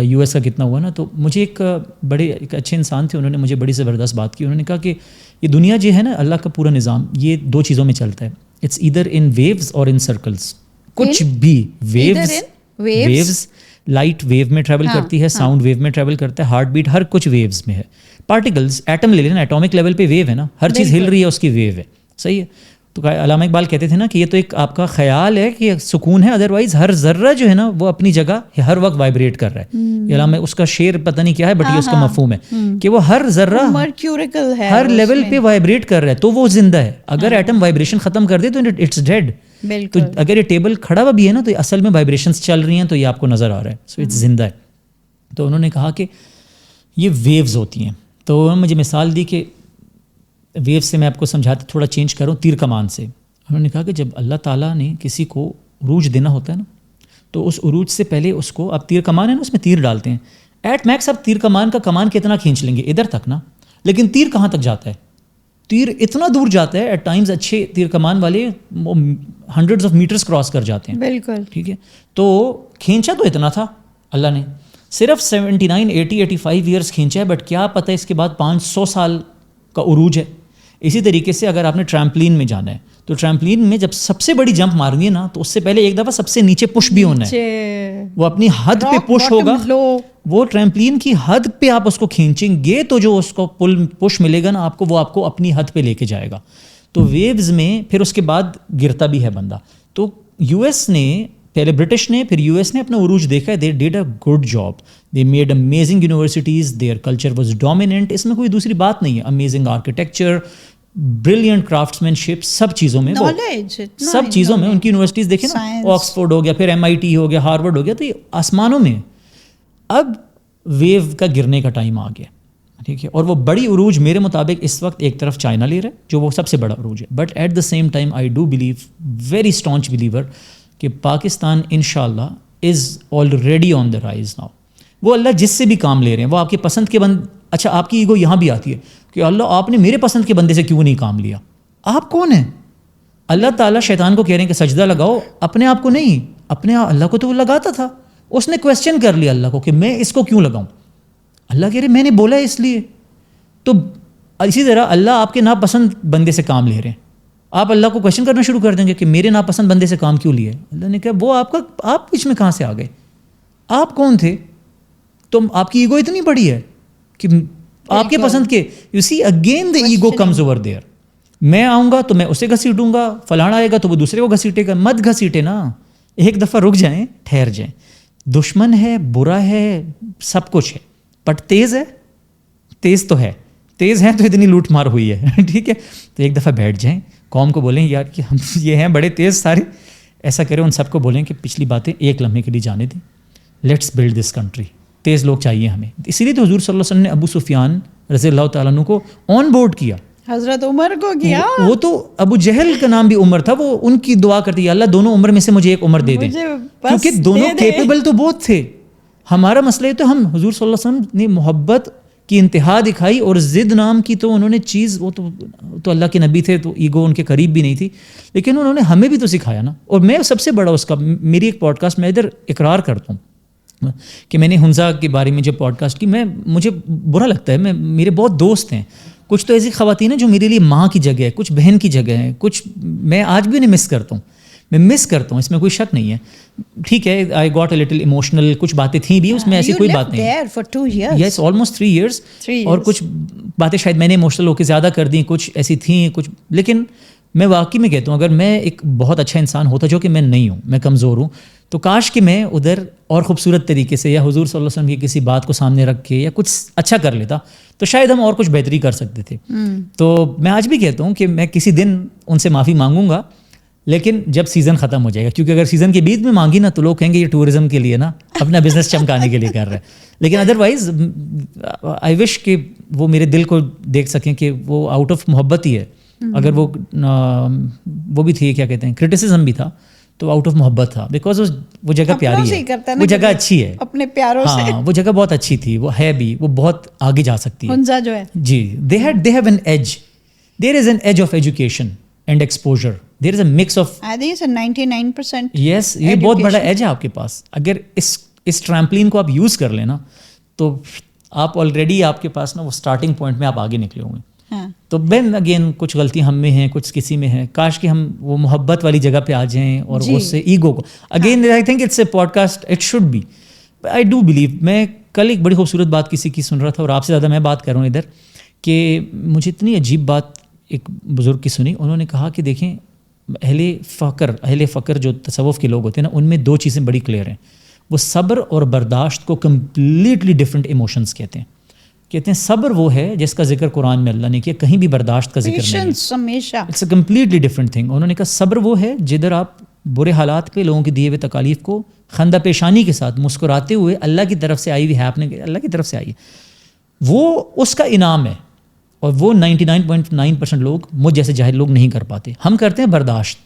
یو ایس کا کتنا ہوا نا, تو مجھے ایک اچھے انسان تھے, انہوں نے مجھے بڑی زبردست بات کی. انہوں نے کہا کہ یہ دنیا جو ہے نا, اللہ کا پورا نظام یہ 2 چیزوں میں چلتا ہے, اٹس ایدر ان ویوز اور ان سرکلس. کچھ بھی ویوز, لائٹ ویو میں ٹریول کرتی ہے, ساؤنڈ ویو میں ٹریول کرتا ہے, ہارٹ بیٹ ہر کچھ ویوز میں ہے. پارٹیکلز, ایٹم لے لینا, ایٹامک لیول پہ ویو ہے نا, ہر چیز ہل رہی ہے, اس کی ویو ہے, صحیح ہے. تو علامہ اقبال کہتے تھے نا کہ یہ تو ایک آپ کا خیال ہے کہ سکون ہے, ادروائز ہر ذرہ جو ہے نا وہ اپنی جگہ ہر وقت وائبریٹ کر رہا ہے. علامہ اس کا شعر پتہ نہیں کیا ہے, بٹ یہ اس کا مفہوم ہے کہ وہ ہر ذرہ ہر لیول پہ وائبریٹ کر رہا ہے, تو وہ زندہ ہے. اگر ایٹم وائبریشن ختم کر دے تو اٹس ڈیڈ. تو اگر یہ ٹیبل کھڑا ہوا بھی ہے نا, تو اصل میں وائبریشنس چل رہی ہیں, تو یہ آپ کو نظر آ رہا ہے, سو اٹس زندہ ہے. تو انہوں نے کہا کہ یہ ویوز ہوتی ہیں. تو انہوں نے مجھے مثال دی کہ ویو سے میں آپ کو سمجھاتا, تھوڑا چینج کروں, تیر کمان سے. انہوں نے کہا کہ جب اللہ تعالیٰ نے کسی کو عروج دینا ہوتا ہے نا, تو اس عروج سے پہلے اس کو, آپ تیر کمان ہے نا, اس میں تیر ڈالتے ہیں, ایٹ میکس آپ تیر کمان کا کمان کتنا کھینچ لیں گے, ادھر تک نا, لیکن تیر کہاں تک جاتا ہے, تیر اتنا دور جاتا ہے, ایٹ ٹائمز اچھے تیر کمان والے 100s of meters کراس کر جاتے ہیں. بالکل ٹھیک ہے. تو کھینچا تو اتنا تھا اللہ نے, صرف 79 80 85 ایئرس کھینچا ہے, بٹ کیا پتہ اس کے بعد 500 سال کا عروج ہے. اسی طریقے سے اگر آپ نے ٹرمپلین میں جانا ہے, تو ٹرمپلین میں جب سب سے بڑی جمپ مارنی ہے نا, تو اس سے پہلے ایک دفعہ سب سے نیچے پش بھی ہونا ہے, وہ اپنی حد پہ پش ہوگا, وہ ٹرمپلین کی حد پہ آپ اس کو کھینچیں گے, تو جو اس کو پش ملے گا نا آپ کو, وہ آپ کو اپنی حد پہ لے کے جائے گا. تو ویوز میں پھر اس کے بعد گرتا بھی ہے بندہ. تو یو ایس نے پہلے, برٹش نے, پھر یو ایس نے اپنا عروج دیکھا ہے. They did a good job, they made amazing universities, their culture was dominant. اس میں کوئی دوسری بات نہیں ہے. Amazing architecture, brilliant craftsmanship, سب چیزوں میں, سب چیزوں میں ان کی یونیورسٹیز دیکھیں نا, آکسفورڈ ہو گیا, پھر MIT ہو گیا, ہارورڈ ہو گیا, تو یہ آسمانوں میں. اب ویو کا گرنے کا ٹائم آ گیا, ٹھیک ہے. اور وہ بڑی عروج میرے مطابق اس وقت ایک طرف چائنا لے رہا ہے, جو وہ سب سے بڑا عروج ہے, but at the same time I do believe, very staunch believer, کہ پاکستان انشاءاللہ is already on the rise now. وہ اللہ جس سے بھی کام لے رہے ہیں, وہ آپ کے پسند کے اچھا آپ کی ایگو یہاں بھی آتی ہے کہ اللہ آپ نے میرے پسند کے بندے سے کیوں نہیں کام لیا. آپ کون ہیں؟ اللہ تعالیٰ شیطان کو کہہ رہے ہیں کہ سجدہ لگاؤ, اپنے آپ کو نہیں, اپنے اللہ کو تو وہ لگاتا تھا, اس نے کویسچن کر لیا اللہ کو کہ میں اس کو کیوں لگاؤں. اللہ کہہ رہے میں نے بولا ہے اس لیے. تو اسی طرح اللہ آپ کے ناپسند بندے سے کام لے رہے ہیں, آپ اللہ کو کویسچن کرنا شروع کر دیں گے کہ میرے ناپسند بندے سے کام کیوں لیے. اللہ نے کہا وہ آپ بیچ میں کہاں سے آ گئے, آپ کون تھے؟ تو آپ کی ایگو اتنی بڑی ہے کہ آپ کے پسند کے, you see again the ego comes over there. میں آؤں گا تو میں اسے گھسیٹوں گا, فلانا آئے گا تو وہ دوسرے کو گھسیٹے گا. مت گھسیٹے نا, ایک دفعہ رک جائیں, ٹھہر جائیں. دشمن ہے, برا ہے, سب کچھ ہے, بٹ تیز ہے, تیز تو ہے, تیز ہے تو اتنی لوٹ مار ہوئی ہے, ٹھیک ہے. تو ایک دفعہ بیٹھ جائیں, قوم کو بولیں یار کہ ہم یہ ہیں بڑے تیز سارے, ایسا کریں, ان سب کو بولیں کہ پچھلی باتیں ایک لمحے کے لیے جانے دیں, لیٹس بلڈ دس کنٹری. تیز لوگ چاہیے ہمیں. اسی لیے تو حضور صلی اللہ علیہ وسلم نے ابو سفیان رضی اللہ تعالیٰ عنہ کو آن بورڈ کیا, حضرت عمر کو کیا. وہ تو ابو جہل کا نام بھی عمر تھا, وہ ان کی دعا کرتی ہے اللہ دونوں عمر میں سے مجھے ایک عمر دے دیں, کیونکہ دونوں کیپیبل تو بہت تھے. ہمارا مسئلہ ہے تو ہم حضور صلی اللہ علیہ وسلم نے محبت کی انتہا دکھائی, اور ضد نام کی تو انہوں نے چیز, وہ تو اللہ کے نبی تھے تو ایگو ان کے قریب بھی نہیں تھی, لیکن انہوں نے ہمیں بھی تو سکھایا نا. اور میں سب سے بڑا اس کا, میری ایک پوڈ کاسٹ میں ادھر اقرار کرتا ہوں کہ میں نے حنزہ کے بارے میں جب پوڈ کاسٹ کی, مجھے برا لگتا ہے, میرے بہت دوست ہیں, کچھ تو ایسی خواتین ہیں جو میرے لیے ماں کی جگہ ہے, کچھ بہن کی جگہ ہے, کچھ میں آج بھی انہیں مس کرتا ہوں. میں مس کرتا ہوں, اس میں کوئی شک نہیں ہے. ٹھیک ہے, I got a little emotional, کچھ باتیں تھیں بھی اس میں, ایسی کوئی بات نہیں ہے. یس, آلموسٹ 3 years. اور کچھ باتیں شاید میں نے ایموشنل ہو کے زیادہ کر دیں, کچھ ایسی تھیں کچھ. لیکن میں واقعی میں کہتا ہوں, اگر میں ایک بہت اچھا انسان ہوتا, جو کہ میں نہیں ہوں, میں کمزور ہوں, تو کاش کہ میں ادھر اور خوبصورت طریقے سے یا حضور صلی اللہ علیہ وسلم کی کسی بات کو سامنے رکھ کے یا کچھ اچھا کر لیتا, تو شاید ہم اور کچھ بہتری کر سکتے تھے. تو میں آج بھی کہتا ہوں کہ میں کسی دن ان سے معافی مانگوں گا, لیکن جب سیزن ختم ہو جائے گا, کیونکہ اگر سیزن کے بیچ میں مانگی نا تو لوگ کہیں گے یہ ٹورزم کے لیے نا, اپنا بزنس چمکانے کے لیے کر رہا ہے. لیکن ادروائز آئی وش کہ وہ میرے دل کو دیکھ سکیں کہ وہ آؤٹ آف محبت ہی ہے. اگر وہ بھی تھی, کیا کہتے ہیں, کرٹیسزم بھی تھا, تو آؤٹ آف محبت تھا, بیکاز وہ جگہ پیاری ہے, وہ جگہ اچھی ہے اپنے پیاروں سے. ہاں, وہ جگہ بہت اچھی تھی, وہ ہے بھی, وہ بہت آگے جا سکتی ہے. ہنزا جو ہے جی, they have an edge, there is an edge of education and exposure, there is a mix of, I think it's a 99%. yes, یہ بہت بڑا ایج ہے آپ کے پاس. اگر اس ٹرمپلین کو آپ یوز کر لیں نا, تو آپ آلریڈی آپ کے پاس نا وہ اسٹارٹنگ پوائنٹ میں آپ آگے نکلے ہوں گے. تو بین اگین کچھ غلطی ہم میں ہیں, کچھ کسی میں ہے. کاش کہ ہم وہ محبت والی جگہ پہ آ جائیں اور اس سے ایگو کو again, I think it's a podcast, it should be. I do believe, میں کل ایک بڑی خوبصورت بات کسی کی سن رہا تھا, اور آپ سے زیادہ میں بات کر رہا ہوں ادھر, کہ مجھے اتنی عجیب بات ایک بزرگ کی سنی. انہوں نے کہا کہ دیکھیں, اہل فقر جو تصوف کے لوگ ہوتے ہیں نا, ان میں 2 چیزیں بڑی کلیئر ہیں. وہ صبر اور برداشت کو کمپلیٹلی ڈفرینٹ ایموشنز کہتے ہیں. صبر وہ ہے جس کا ذکر قرآن میں اللہ نے کیا, کہیں بھی برداشت کا ذکر نہیں ہے. It's a completely different thing. انہوں نے کہا صبر وہ ہے جدھر آپ برے حالات پہ لوگوں کے دیے ہوئے تکالیف کو خندہ پیشانی کے ساتھ مسکراتے ہوئے اللہ کی طرف سے آئی ہوئی ہیپننگ, اللہ کی طرف سے آئی ہے, وہ اس کا انعام ہے. اور وہ 99.9% لوگ, مجھ جیسے جاہل لوگ نہیں کر پاتے. ہم کرتے ہیں برداشت.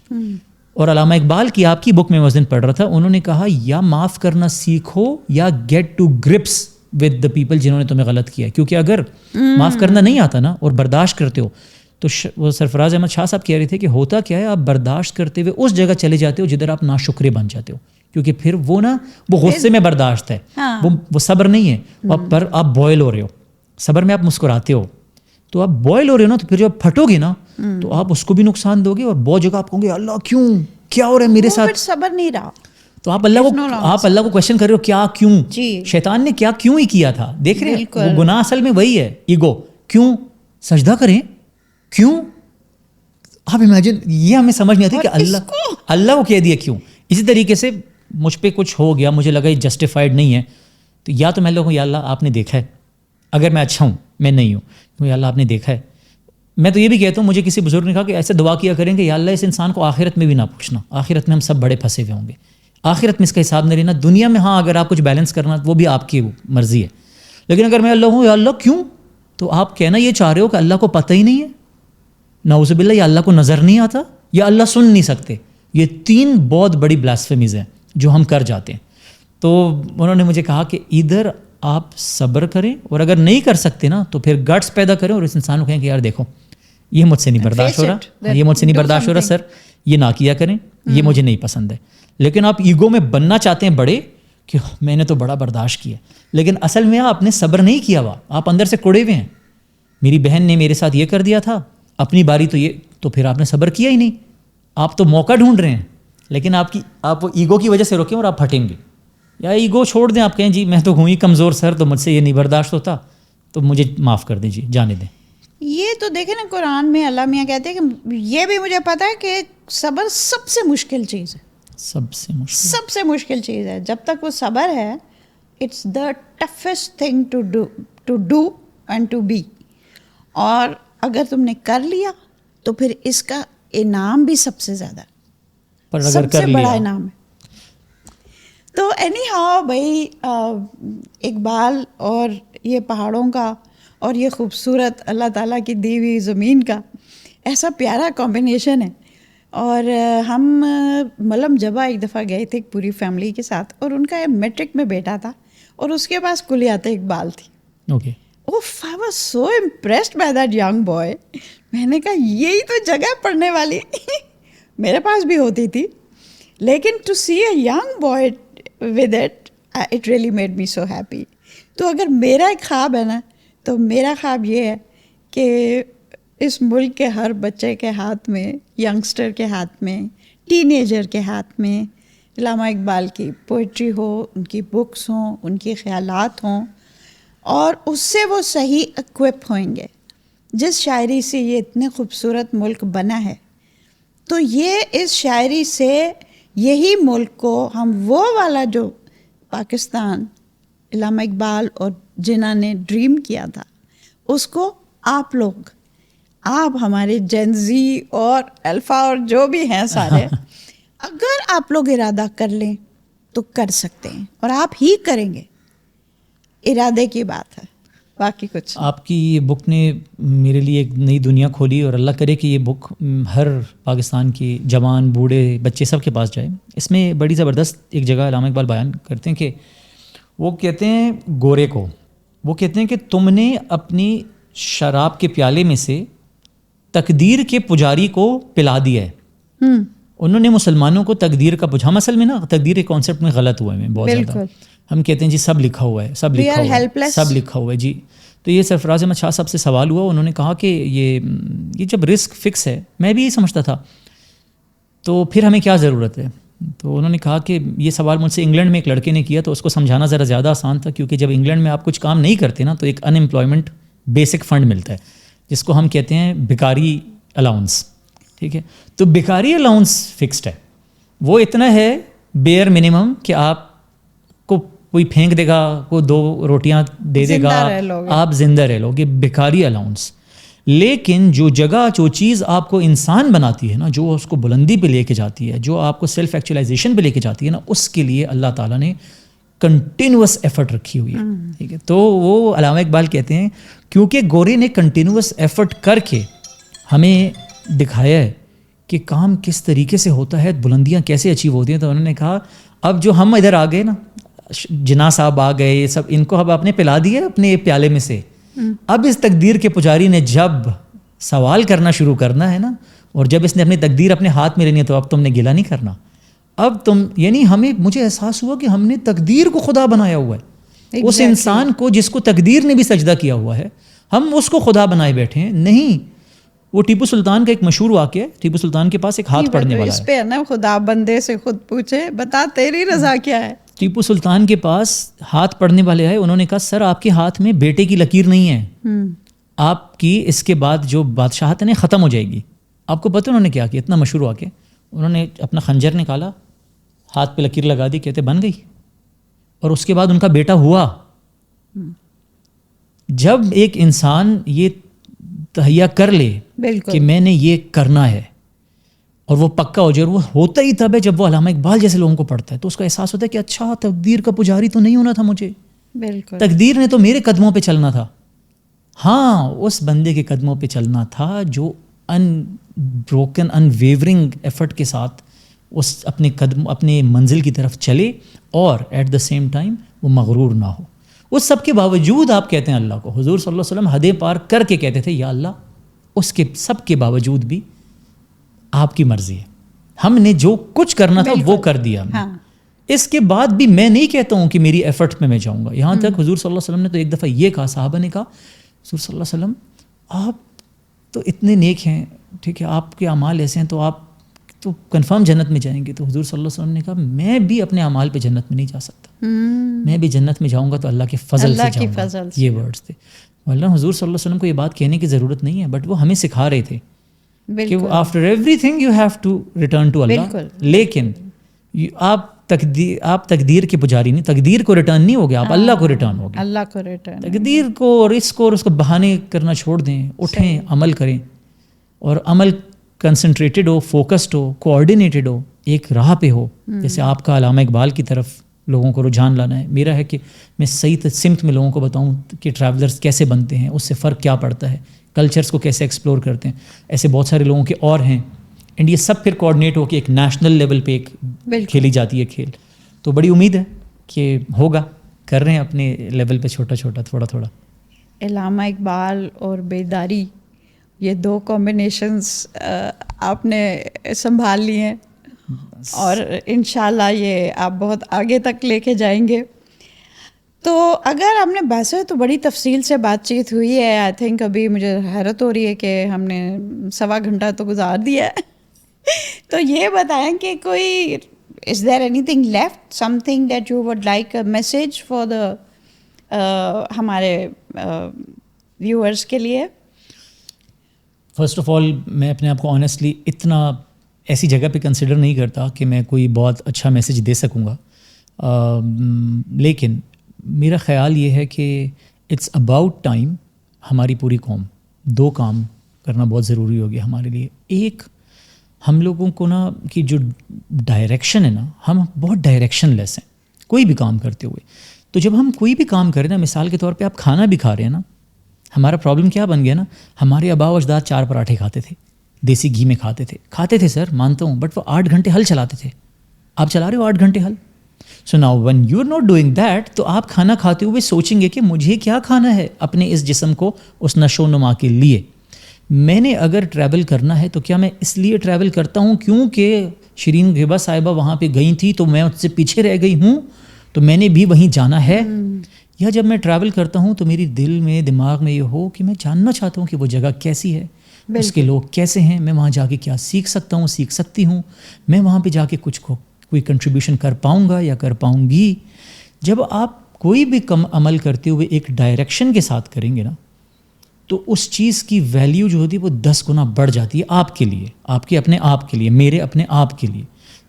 اور علامہ اقبال کی آپ کی بک میں اس دن پڑھ رہا تھا, انہوں نے کہا یا معاف کرنا سیکھو یا get to grips with the people جنہوں نے تمہیں غلط کیا. کیونکہ اگر معاف کرنا نہیں آتا نا اور برداشت کرتے ہو, تو وہ سرفراز احمد شاہ صاحب کہہ رہے تھے کہ ہوتا کیا ہے, آپ برداشت کرتے ہوئے اس جگہ چلے جاتے ہو جدھر آپ ناشکرے بن جاتے ہو. کیونکہ پھر وہ نا وہ غصے میں برداشت ہے, وہ صبر نہیں ہے. پر آپ بوائل ہو رہے ہو, صبر میں آپ مسکراتے ہو, تو آپ بوائل ہو رہے ہو نا, تو پھر جب پھٹو گے نا تو آپ اس کو بھی نقصان دو گے, اور بہت جگہ آپ کہوں گے اللہ کیوں, کیا ہو رہا ہے میرے ساتھ, صبر نہیں رہا. تو آپ اللہ کو کویشچن کر رہے ہو کیا کیوں, شیطان نے کیا کیوں ہی کیا تھا. دیکھ رہے ہیں وہ گناہ اصل میں وہی ہے, ایگو. کیوں سجدہ کریں, کیوں, آپ امیجن, یہ ہمیں سمجھ نہیں آتی کہ اللہ کو کہہ دیا کیوں. اسی طریقے سے مجھ پہ کچھ ہو گیا, مجھے لگا یہ جسٹیفائڈ نہیں ہے, تو یا تو میں لوگوں یا اللہ آپ نے دیکھا ہے, اگر میں اچھا ہوں, میں نہیں ہوں, تو یا اللہ آپ نے دیکھا ہے. میں تو یہ بھی کہتا ہوں, مجھے کسی بزرگ نے کہا کہ ایسے دعا کیا کریں کہ یا اللہ اس انسان کو آخرت میں بھی نہ پوچھنا, آخرت میں ہم سب بڑے پھنسے ہوئے ہوں گے, آخرت میں اس کا حساب نہ لینا. دنیا میں ہاں اگر آپ کچھ بیلنس کرنا وہ بھی آپ کی مرضی ہے, لیکن اگر میں اللہ ہوں یا اللہ کیوں, تو آپ کہنا یہ چاہ رہے ہو کہ اللہ کو پتہ ہی نہیں ہے, نعوذ باللہ, یا اللہ کو نظر نہیں آتا, یا اللہ سن نہیں سکتے. یہ 3 بہت بڑی بلاسفیمیز ہیں جو ہم کر جاتے ہیں. تو انہوں نے مجھے کہا کہ ادھر آپ صبر کریں, اور اگر نہیں کر سکتے نا تو پھر گٹس پیدا کریں اور اس انسان کو کہیں کہ یار دیکھو یہ مجھ سے نہیں برداشت ہو رہا, یہ مجھ سے نہیں برداشت ہو رہا سر, یہ نہ کیا کریں, یہ مجھے نہیں پسند ہے. لیکن آپ ایگو میں بننا چاہتے ہیں بڑے کہ میں نے تو بڑا برداشت کیا, لیکن اصل میں آپ نے صبر نہیں کیا ہوا, آپ اندر سے کڑے ہوئے ہیں. میری بہن نے میرے ساتھ یہ کر دیا تھا, اپنی باری تو یہ, تو پھر آپ نے صبر کیا ہی نہیں. آپ تو موقع ڈھونڈ رہے ہیں, لیکن آپ وہ ایگو کی وجہ سے روکیں اور آپ پھٹیں گے. یا ایگو چھوڑ دیں, آپ کہیں جی میں تو ہوں ہی کمزور سر, تو مجھ سے یہ نہیں برداشت ہوتا, تو مجھے معاف کر دیں جی, جانے دیں. یہ تو دیکھیں نا قرآن میں اللہ میاں کہتے ہیں کہ یہ بھی مجھے پتہ ہے کہ صبر سب سے مشکل چیز ہے, سب سے مشکل چیز ہے. جب تک وہ صبر ہے, it's the toughest thing to do and to be. اور اگر تم نے کر لیا تو پھر اس کا انعام بھی سب سے زیادہ, سب سے بڑا انعام ہے. تو اینی ہاؤ بھائی, اقبال اور یہ پہاڑوں کا اور یہ خوبصورت اللہ تعالیٰ کی دی ہوئی زمین کا ایسا پیارا کمبینیشن ہے. اور ہم ملم جبا ایک دفعہ گئے تھے پوری فیملی کے ساتھ, اور ان کا میٹرک میں بیٹا تھا اور اس کے پاس کلیات اقبال تھی. Okay, I was so impressed by that young boy. میں نے کہا یہی تو جگہ پڑھنے والی میرے پاس بھی ہوتی تھی, لیکن to see a young boy with it really made me so happy. تو اگر میرا ایک خواب ہے نا, تو میرا خواب یہ ہے کہ اس ملک کے ہر بچے کے ہاتھ میں, ینگسٹر کے ہاتھ میں ٹین ایجر کے ہاتھ میں علامہ اقبال کی پوئٹری ہو، ان کی بکس ہوں، ان کے خیالات ہوں، اور اس سے وہ صحیح اکوپ ہوئیں گے. جس شاعری سے یہ اتنے خوبصورت ملک بنا ہے، تو یہ اس شاعری سے یہی ملک کو ہم وہ والا جو پاکستان علامہ اقبال اور جنہوں نے ڈریم کیا تھا، اس کو آپ لوگ، آپ ہمارے جنزی اور الفا اور جو بھی ہیں سارے، اگر آپ لوگ ارادہ کر لیں تو کر سکتے ہیں، اور آپ ہی کریں گے. ارادے کی بات ہے، باقی کچھ. آپ کی یہ بک نے میرے لیے ایک نئی دنیا کھولی، اور اللہ کرے کہ یہ بک ہر پاکستان کی جوان، بوڑھے، بچے سب کے پاس جائے. اس میں بڑی زبردست ایک جگہ علامہ اقبال بیان کرتے ہیں کہ وہ کہتے ہیں گورے کو، وہ کہتے ہیں کہ تم نے اپنی شراب کے پیالے میں سے تقدیر کے پجاری کو پلا دیا ہے. انہوں نے مسلمانوں کو تقدیر کا ہم اصل میں نا تقدیر کے کانسیپٹ میں غلط ہوئے ہیں بہت زیادہ. ہم کہتے ہیں جی سب لکھا ہوا ہے، سب لکھا ہوا ہے، سب لکھا ہوا ہے جی. تو یہ سرفراز احمد شاہ صاحب سے سوال ہوا، انہوں نے کہا کہ یہ جب رسک فکس ہے، میں بھی یہی سمجھتا تھا، تو پھر ہمیں کیا ضرورت ہے. تو انہوں نے کہا کہ یہ سوال مجھ سے انگلینڈ میں ایک لڑکے نے کیا، تو اس کو سمجھانا ذرا زیادہ آسان تھا، کیونکہ جب انگلینڈ میں آپ کچھ کام نہیں کرتے نا تو ایک ان امپلائمنٹ بیسک فنڈ ملتا ہے جس کو ہم کہتے ہیں بیکاری الاؤنس. ٹھیک ہے، تو بیکاری الاؤنس فکسڈ ہے، وہ اتنا ہے بیئر منیمم کہ آپ کو کوئی پھینک دے گا، کوئی 2 روٹیاں دے دے گا، آپ زندہ رہ لو گے، بیکاری الاؤنس. لیکن جو جگہ، جو چیز آپ کو انسان بناتی ہے نا، جو اس کو بلندی پہ لے کے جاتی ہے، جو آپ کو سیلف ایکچولائزیشن پہ لے کے جاتی ہے نا، اس کے لیے اللہ تعالیٰ نے کنٹینوس ایفرٹ رکھی ہوئی ہے. ٹھیک ہے، تو وہ علامہ اقبال کہتے ہیں کیونکہ گورے نے کنٹینوس ایفرٹ کر کے ہمیں دکھایا ہے کہ کام کس طریقے سے ہوتا ہے، بلندیاں کیسے اچیو ہوتی ہیں. تو انہوں نے کہا اب جو ہم ادھر آ گئے نا، جناح صاحب آ گئے، یہ سب ان کو اب آپ نے پلا دیا اپنے پیالے میں سے. اب اس تقدیر کے پجاری نے جب سوال کرنا شروع کرنا ہے نا، اور جب اس نے اپنی تقدیر اپنے ہاتھ میں لینی ہے، تو اب تم نے گلا نہیں کرنا. اب تم، یعنی مجھے احساس ہوا کہ ہم نے تقدیر کو خدا بنایا ہوا ہے. اس انسان کو جس کو تقدیر نے بھی سجدہ کیا ہوا ہے، ہم اس کو خدا بنائے بیٹھے ہیں. نہیں، وہ ٹیپو سلطان کا ایک مشہور واقعہ ہے. ٹیپو سلطان کے پاس ایک ہاتھ پڑنے والا ہے. اس پہ نا خدا بندے سے خود پوچھے، بتا تیری رضا کیا ہے. ٹیپو سلطان کے پاس ہاتھ پڑنے والے آئے، انہوں نے کہا سر آپ کے ہاتھ میں بیٹے کی لکیر نہیں ہے، آپ کی اس کے بعد جو بادشاہت ہے ختم ہو جائے گی. آپ کو پتہ انہوں نے کیا کیا؟ اتنا مشہور واقعہ، انہوں نے اپنا خنجر نکالا، ہاتھ پہ لکیر لگا دی، کہتے بن گئی. اور اس کے بعد ان کا بیٹا ہوا. جب ایک انسان یہ تہیا کر لے کہ میں نے یہ کرنا ہے، اور وہ پکا ہو جائے، وہ ہوتا ہی تب ہے جب وہ علامہ اقبال جیسے لوگوں کو پڑھتا ہے، تو اس کا احساس ہوتا ہے کہ اچھا تقدیر کا پجاری تو نہیں ہونا تھا مجھے، تقدیر نے تو میرے قدموں پہ چلنا تھا. ہاں، اس بندے کے قدموں پہ چلنا تھا جو ان بروکن، ان ویورنگ ایفرٹ کے ساتھ اس اپنے منزل کی طرف چلے، اور ایٹ دا سیم ٹائم وہ مغرور نہ ہو. اس سب کے باوجود آپ کہتے ہیں اللہ کو، حضور صلی اللہ علیہ وسلم حدیں پار کر کے کہتے تھے یا اللہ، اس کے سب کے باوجود بھی آپ کی مرضی ہے، ہم نے جو کچھ کرنا تھا وہ کر دیا. اس کے بعد بھی میں نہیں کہتا ہوں کہ میری ایفرٹ میں جاؤں گا. یہاں تک حضور صلی اللہ علیہ وسلم نے تو ایک دفعہ یہ کہا، صحابہ نے کہا حضور صلی اللہ علیہ وسلم آپ تو اتنے نیک ہیں، ٹھیک ہے، آپ کے اعمال ایسے ہیں، تو آپ تو کنفرم جنت میں جائیں گے. تو حضور صلی اللہ علیہ وسلم نے کہا میں بھی اپنے اعمال پہ جنت میں نہیں جا سکتا، میں بھی جنت میں جاؤں گا تو اللہ کے فضل سے جاؤں گا. یہ ورڈز تھے. اللہ حضور صلی اللہ علیہ وسلم کو یہ بات کہنے کی ضرورت نہیں ہے، بٹ وہ ہمیں سکھا رہے تھے کہ after everything you have to return to Allah. لیکن آپ تقدیر کے پجاری نہیں، تقدیر کو ریٹرن نہیں ہوگے، آپ اللہ کو ریٹرن ہوگے. اللہ کو ریٹرن، تقدیر کو اور اس کو بہانے کرنا چھوڑ دیں، اٹھیں، عمل کریں. اور عمل کنسنٹریٹڈ ہو، فوکسڈ ہو، کوآرڈینیٹڈ ہو، ایک راہ پہ ہو. جیسے آپ کا علامہ اقبال کی طرف لوگوں کو رجحان لانا ہے، میرا ہے کہ میں صحیح سمت میں لوگوں کو بتاؤں کہ ٹریولرز کیسے بنتے ہیں، اس سے فرق کیا پڑتا ہے، کلچرز کو کیسے ایکسپلور کرتے ہیں. ایسے بہت سارے لوگوں کے اور ہیں، اینڈ یہ سب پھر کوآرڈینیٹ ہو کے ایک نیشنل لیول پہ ایک کھیلی جاتی ہے کھیل. تو بڑی امید ہے کہ ہوگا، کر رہے ہیں اپنے لیول پہ چھوٹا چھوٹا، تھوڑا تھوڑا. علامہ اقبال اور بیداری، یہ 2 کمبینیشنز آپ نے سنبھال لی ہیں، اور انشاءاللہ یہ آپ بہت آگے تک لے کے جائیں گے. تو اگر ہم نے ویسے تو بڑی تفصیل سے بات چیت ہوئی ہے، آئی تھنک ابھی مجھے حیرت ہو رہی ہے کہ ہم نے 1.25 گھنٹہ تو گزار دیا ہے. تو یہ بتائیں کہ کوئی is there anything left, something that you would like a message for the ہمارے viewers کے لیے؟ فرسٹ آف آل میں اپنے آپ کو آنیسٹلی اتنا ایسی جگہ پہ کنسیڈر نہیں کرتا کہ میں کوئی بہت اچھا میسیج دے سکوں گا، لیکن میرا خیال یہ ہے کہ اٹس اباؤٹ ٹائم ہماری پوری قوم دو کام کرنا بہت ضروری ہو گیا ہمارے لیے. ایک، ہم لوگوں کو نا کہ جو ڈائریکشن ہے نا، ہم بہت ڈائریکشن لیس ہیں کوئی بھی کام کرتے ہوئے. تو جب ہم کوئی بھی کام کریں نا، مثال کے طور پہ آپ کھانا بھی کھا رہے ہیں نا، ہمارا پرابلم کیا بن گیا نا، ہمارے آباء و اجداد 4 پراٹھے کھاتے تھے، دیسی گھی میں کھاتے تھے سر، مانتا ہوں، بٹ وہ 8 گھنٹے ہل چلاتے تھے. آپ چلا رہے ہو 8 گھنٹے ہل. So now when you are not doing that, تو آپ کھانا کھاتے ہوئے سوچیں گے کہ مجھے کیا کھانا ہے اپنے اس جسم کو اس نشو و نما کے لیے. میں نے اگر ٹریول کرنا ہے تو کیا میں اس لیے ٹریول کرتا ہوں کیونکہ شرین غبا صاحبہ وہاں پہ گئی تھی تو میں اس سے پیچھے رہ گئی ہوں تو میں نے بھی وہیں جانا ہے؟ یا جب میں ٹریول کرتا ہوں تو میری دل میں دماغ میں یہ ہو کہ میں جاننا چاہتا ہوں کہ وہ جگہ کیسی ہے، اس کے لوگ کیسے ہیں، میں وہاں جا کے کیا سیکھ سکتا ہوں، سیکھ سکتی ہوں، میں وہاں پہ جا کے کچھ کوئی کنٹریبیوشن کر پاؤں گا یا کر پاؤں گی. جب آپ کوئی بھی عمل کرتے ہوئے ایک ڈائریکشن کے ساتھ کریں گے نا، تو اس چیز کی ویلیو جو ہوتی ہے وہ 10 گنا بڑھ جاتی ہے آپ کے لیے، آپ کے اپنے آپ کے لیے، میرے اپنے آپ کے لیے.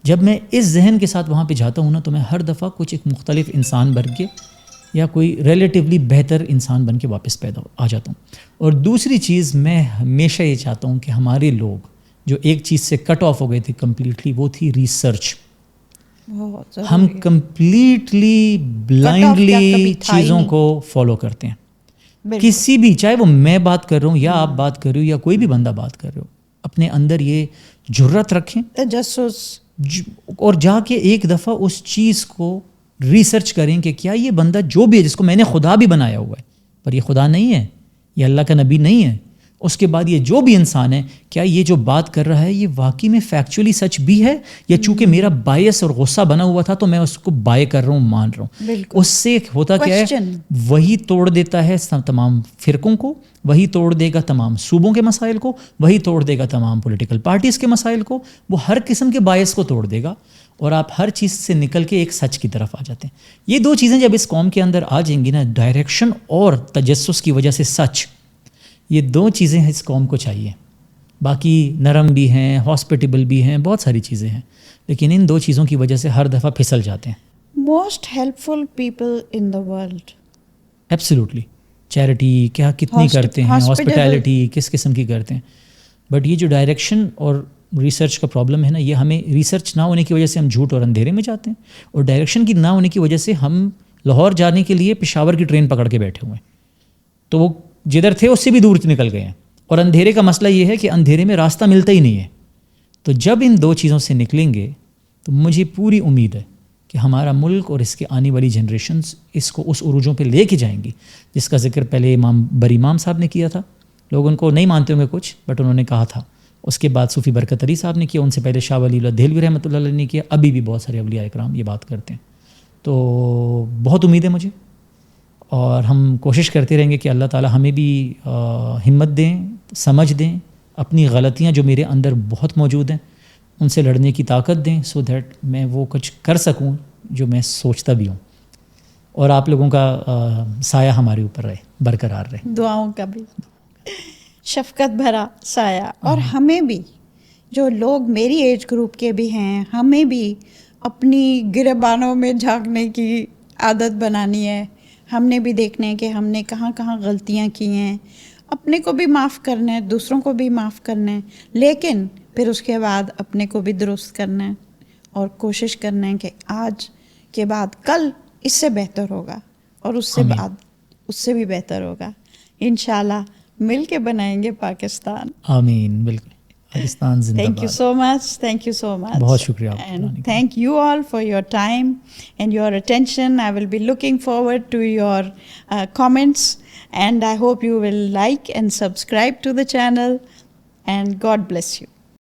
جب میں اس ذہن کے ساتھ وہاں پہ جاتا ہوں نا، تو میں ہر دفعہ کچھ ایک مختلف انسان بن کے یا کوئی ریلیٹیولی بہتر انسان بن کے واپس پیدا آ جاتا ہوں. اور دوسری چیز، میں ہمیشہ یہ چاہتا ہوں کہ ہمارے لوگ جو ایک چیز سے کٹ آف ہو گئے تھے کمپلیٹلی، وہ تھی ریسرچ. ہم کمپلیٹلی بلائنڈلی چیزوں کو فالو کرتے ہیں. کسی بھی، چاہے وہ میں بات کر رہا ہوں یا آپ بات کر رہے ہو یا کوئی بھی بندہ بات کر رہے ہو، اپنے اندر یہ جرت رکھیں اور جا کے ایک دفعہ اس چیز کو ریسرچ کریں کہ کیا یہ بندہ جو بھی ہے، جس کو میں نے خدا بھی بنایا ہوا ہے پر یہ خدا نہیں ہے، یہ اللہ کا نبی نہیں ہے، اس کے بعد یہ جو بھی انسان ہے، کیا یہ جو بات کر رہا ہے یہ واقعی میں فیکچولی سچ بھی ہے، یا چونکہ میرا بائس اور غصہ بنا ہوا تھا تو میں اس کو بائے کر رہا ہوں، مان رہا ہوں. اس سے ہوتا کیا ہے، وہی توڑ دیتا ہے تمام فرقوں کو، وہی توڑ دے گا تمام صوبوں کے مسائل کو، وہی توڑ دے گا تمام پولیٹیکل پارٹیز کے مسائل کو، وہ ہر قسم کے بائس کو توڑ دے گا اور آپ ہر چیز سے نکل کے ایک سچ کی طرف آ جاتے ہیں. یہ دو چیزیں جب اس قوم کے اندر آ جائیں گی نا، ڈائریکشن اور تجسس کی وجہ سے سچ، یہ دو چیزیں اس قوم کو چاہیے. باقی نرم بھی ہیں، ہاسپٹیبل بھی ہیں، بہت ساری چیزیں ہیں، لیکن ان دو چیزوں کی وجہ سے ہر دفعہ پھسل جاتے ہیں. Most helpful people in the world. Absolutely. Charity کیا کتنی کرتے ہیں، ہاسپٹیلٹی کس قسم کی کرتے ہیں، بٹ یہ جو ڈائریکشن اور ریسرچ کا پرابلم ہے نا، یہ ہمیں ریسرچ نہ ہونے کی وجہ سے ہم جھوٹ اور اندھیرے میں جاتے ہیں، اور ڈائریکشن کی نہ ہونے کی وجہ سے ہم لاہور جانے کے لیے پشاور کی ٹرین پکڑ کے بیٹھے ہوئے ہیں، تو وہ جدھر تھے اس سے بھی دور نکل گئے ہیں. اور اندھیرے کا مسئلہ یہ ہے کہ اندھیرے میں راستہ ملتا ہی نہیں ہے. تو جب ان دو چیزوں سے نکلیں گے تو مجھے پوری امید ہے کہ ہمارا ملک اور اس کے آنے والی جنریشنز اس کو اس عروجوں پہ لے کے جائیں گی جس کا ذکر پہلے امام صاحب نے کیا تھا. لوگ ان کو نہیں مانتے ہوں گے کچھ، بٹ انہوں نے کہا تھا. اس کے بعد صوفی برکت علی صاحب نے کیا، ان سے پہلے شاہ ولی اللہ دہلوی رحمۃ اللہ علیہ نے کیا، ابھی بھی بہت سارے اولیاء اکرام یہ بات کرتے ہیں. تو بہت امید ہے مجھے، اور ہم کوشش کرتے رہیں گے کہ اللہ تعالی ہمیں بھی ہمت دیں، سمجھ دیں، اپنی غلطیاں جو میرے اندر بہت موجود ہیں ان سے لڑنے کی طاقت دیں، سو دیٹ میں وہ کچھ کر سکوں جو میں سوچتا بھی ہوں، اور آپ لوگوں کا سایہ ہمارے اوپر رہے، برقرار رہے، دعاؤں کا بھی شفقت بھرا سایہ. اور ہمیں بھی، جو لوگ میری ایج گروپ کے بھی ہیں، ہمیں بھی اپنی گریبانوں میں جھانکنے کی عادت بنانی ہے. ہم نے بھی دیکھنا ہے کہ ہم نے کہاں کہاں غلطیاں کی ہیں، اپنے کو بھی معاف کرنا ہے، دوسروں کو بھی معاف کرنا ہے، لیکن پھر اس کے بعد اپنے کو بھی درست کرنا ہے اور کوشش کرنا ہے کہ آج کے بعد کل اس سے بہتر ہوگا، اور اس سے بعد اس سے بھی بہتر ہوگا. انشاءاللہ مل کے بنائیں گے پاکستان. آمین. بالکل. پاکستان زندہ باد. Thank you so much. بہت شکریہ. And thank you all for your time and your attention. I will be looking forward to your comments, and I hope you will like and subscribe to the channel, and God bless you.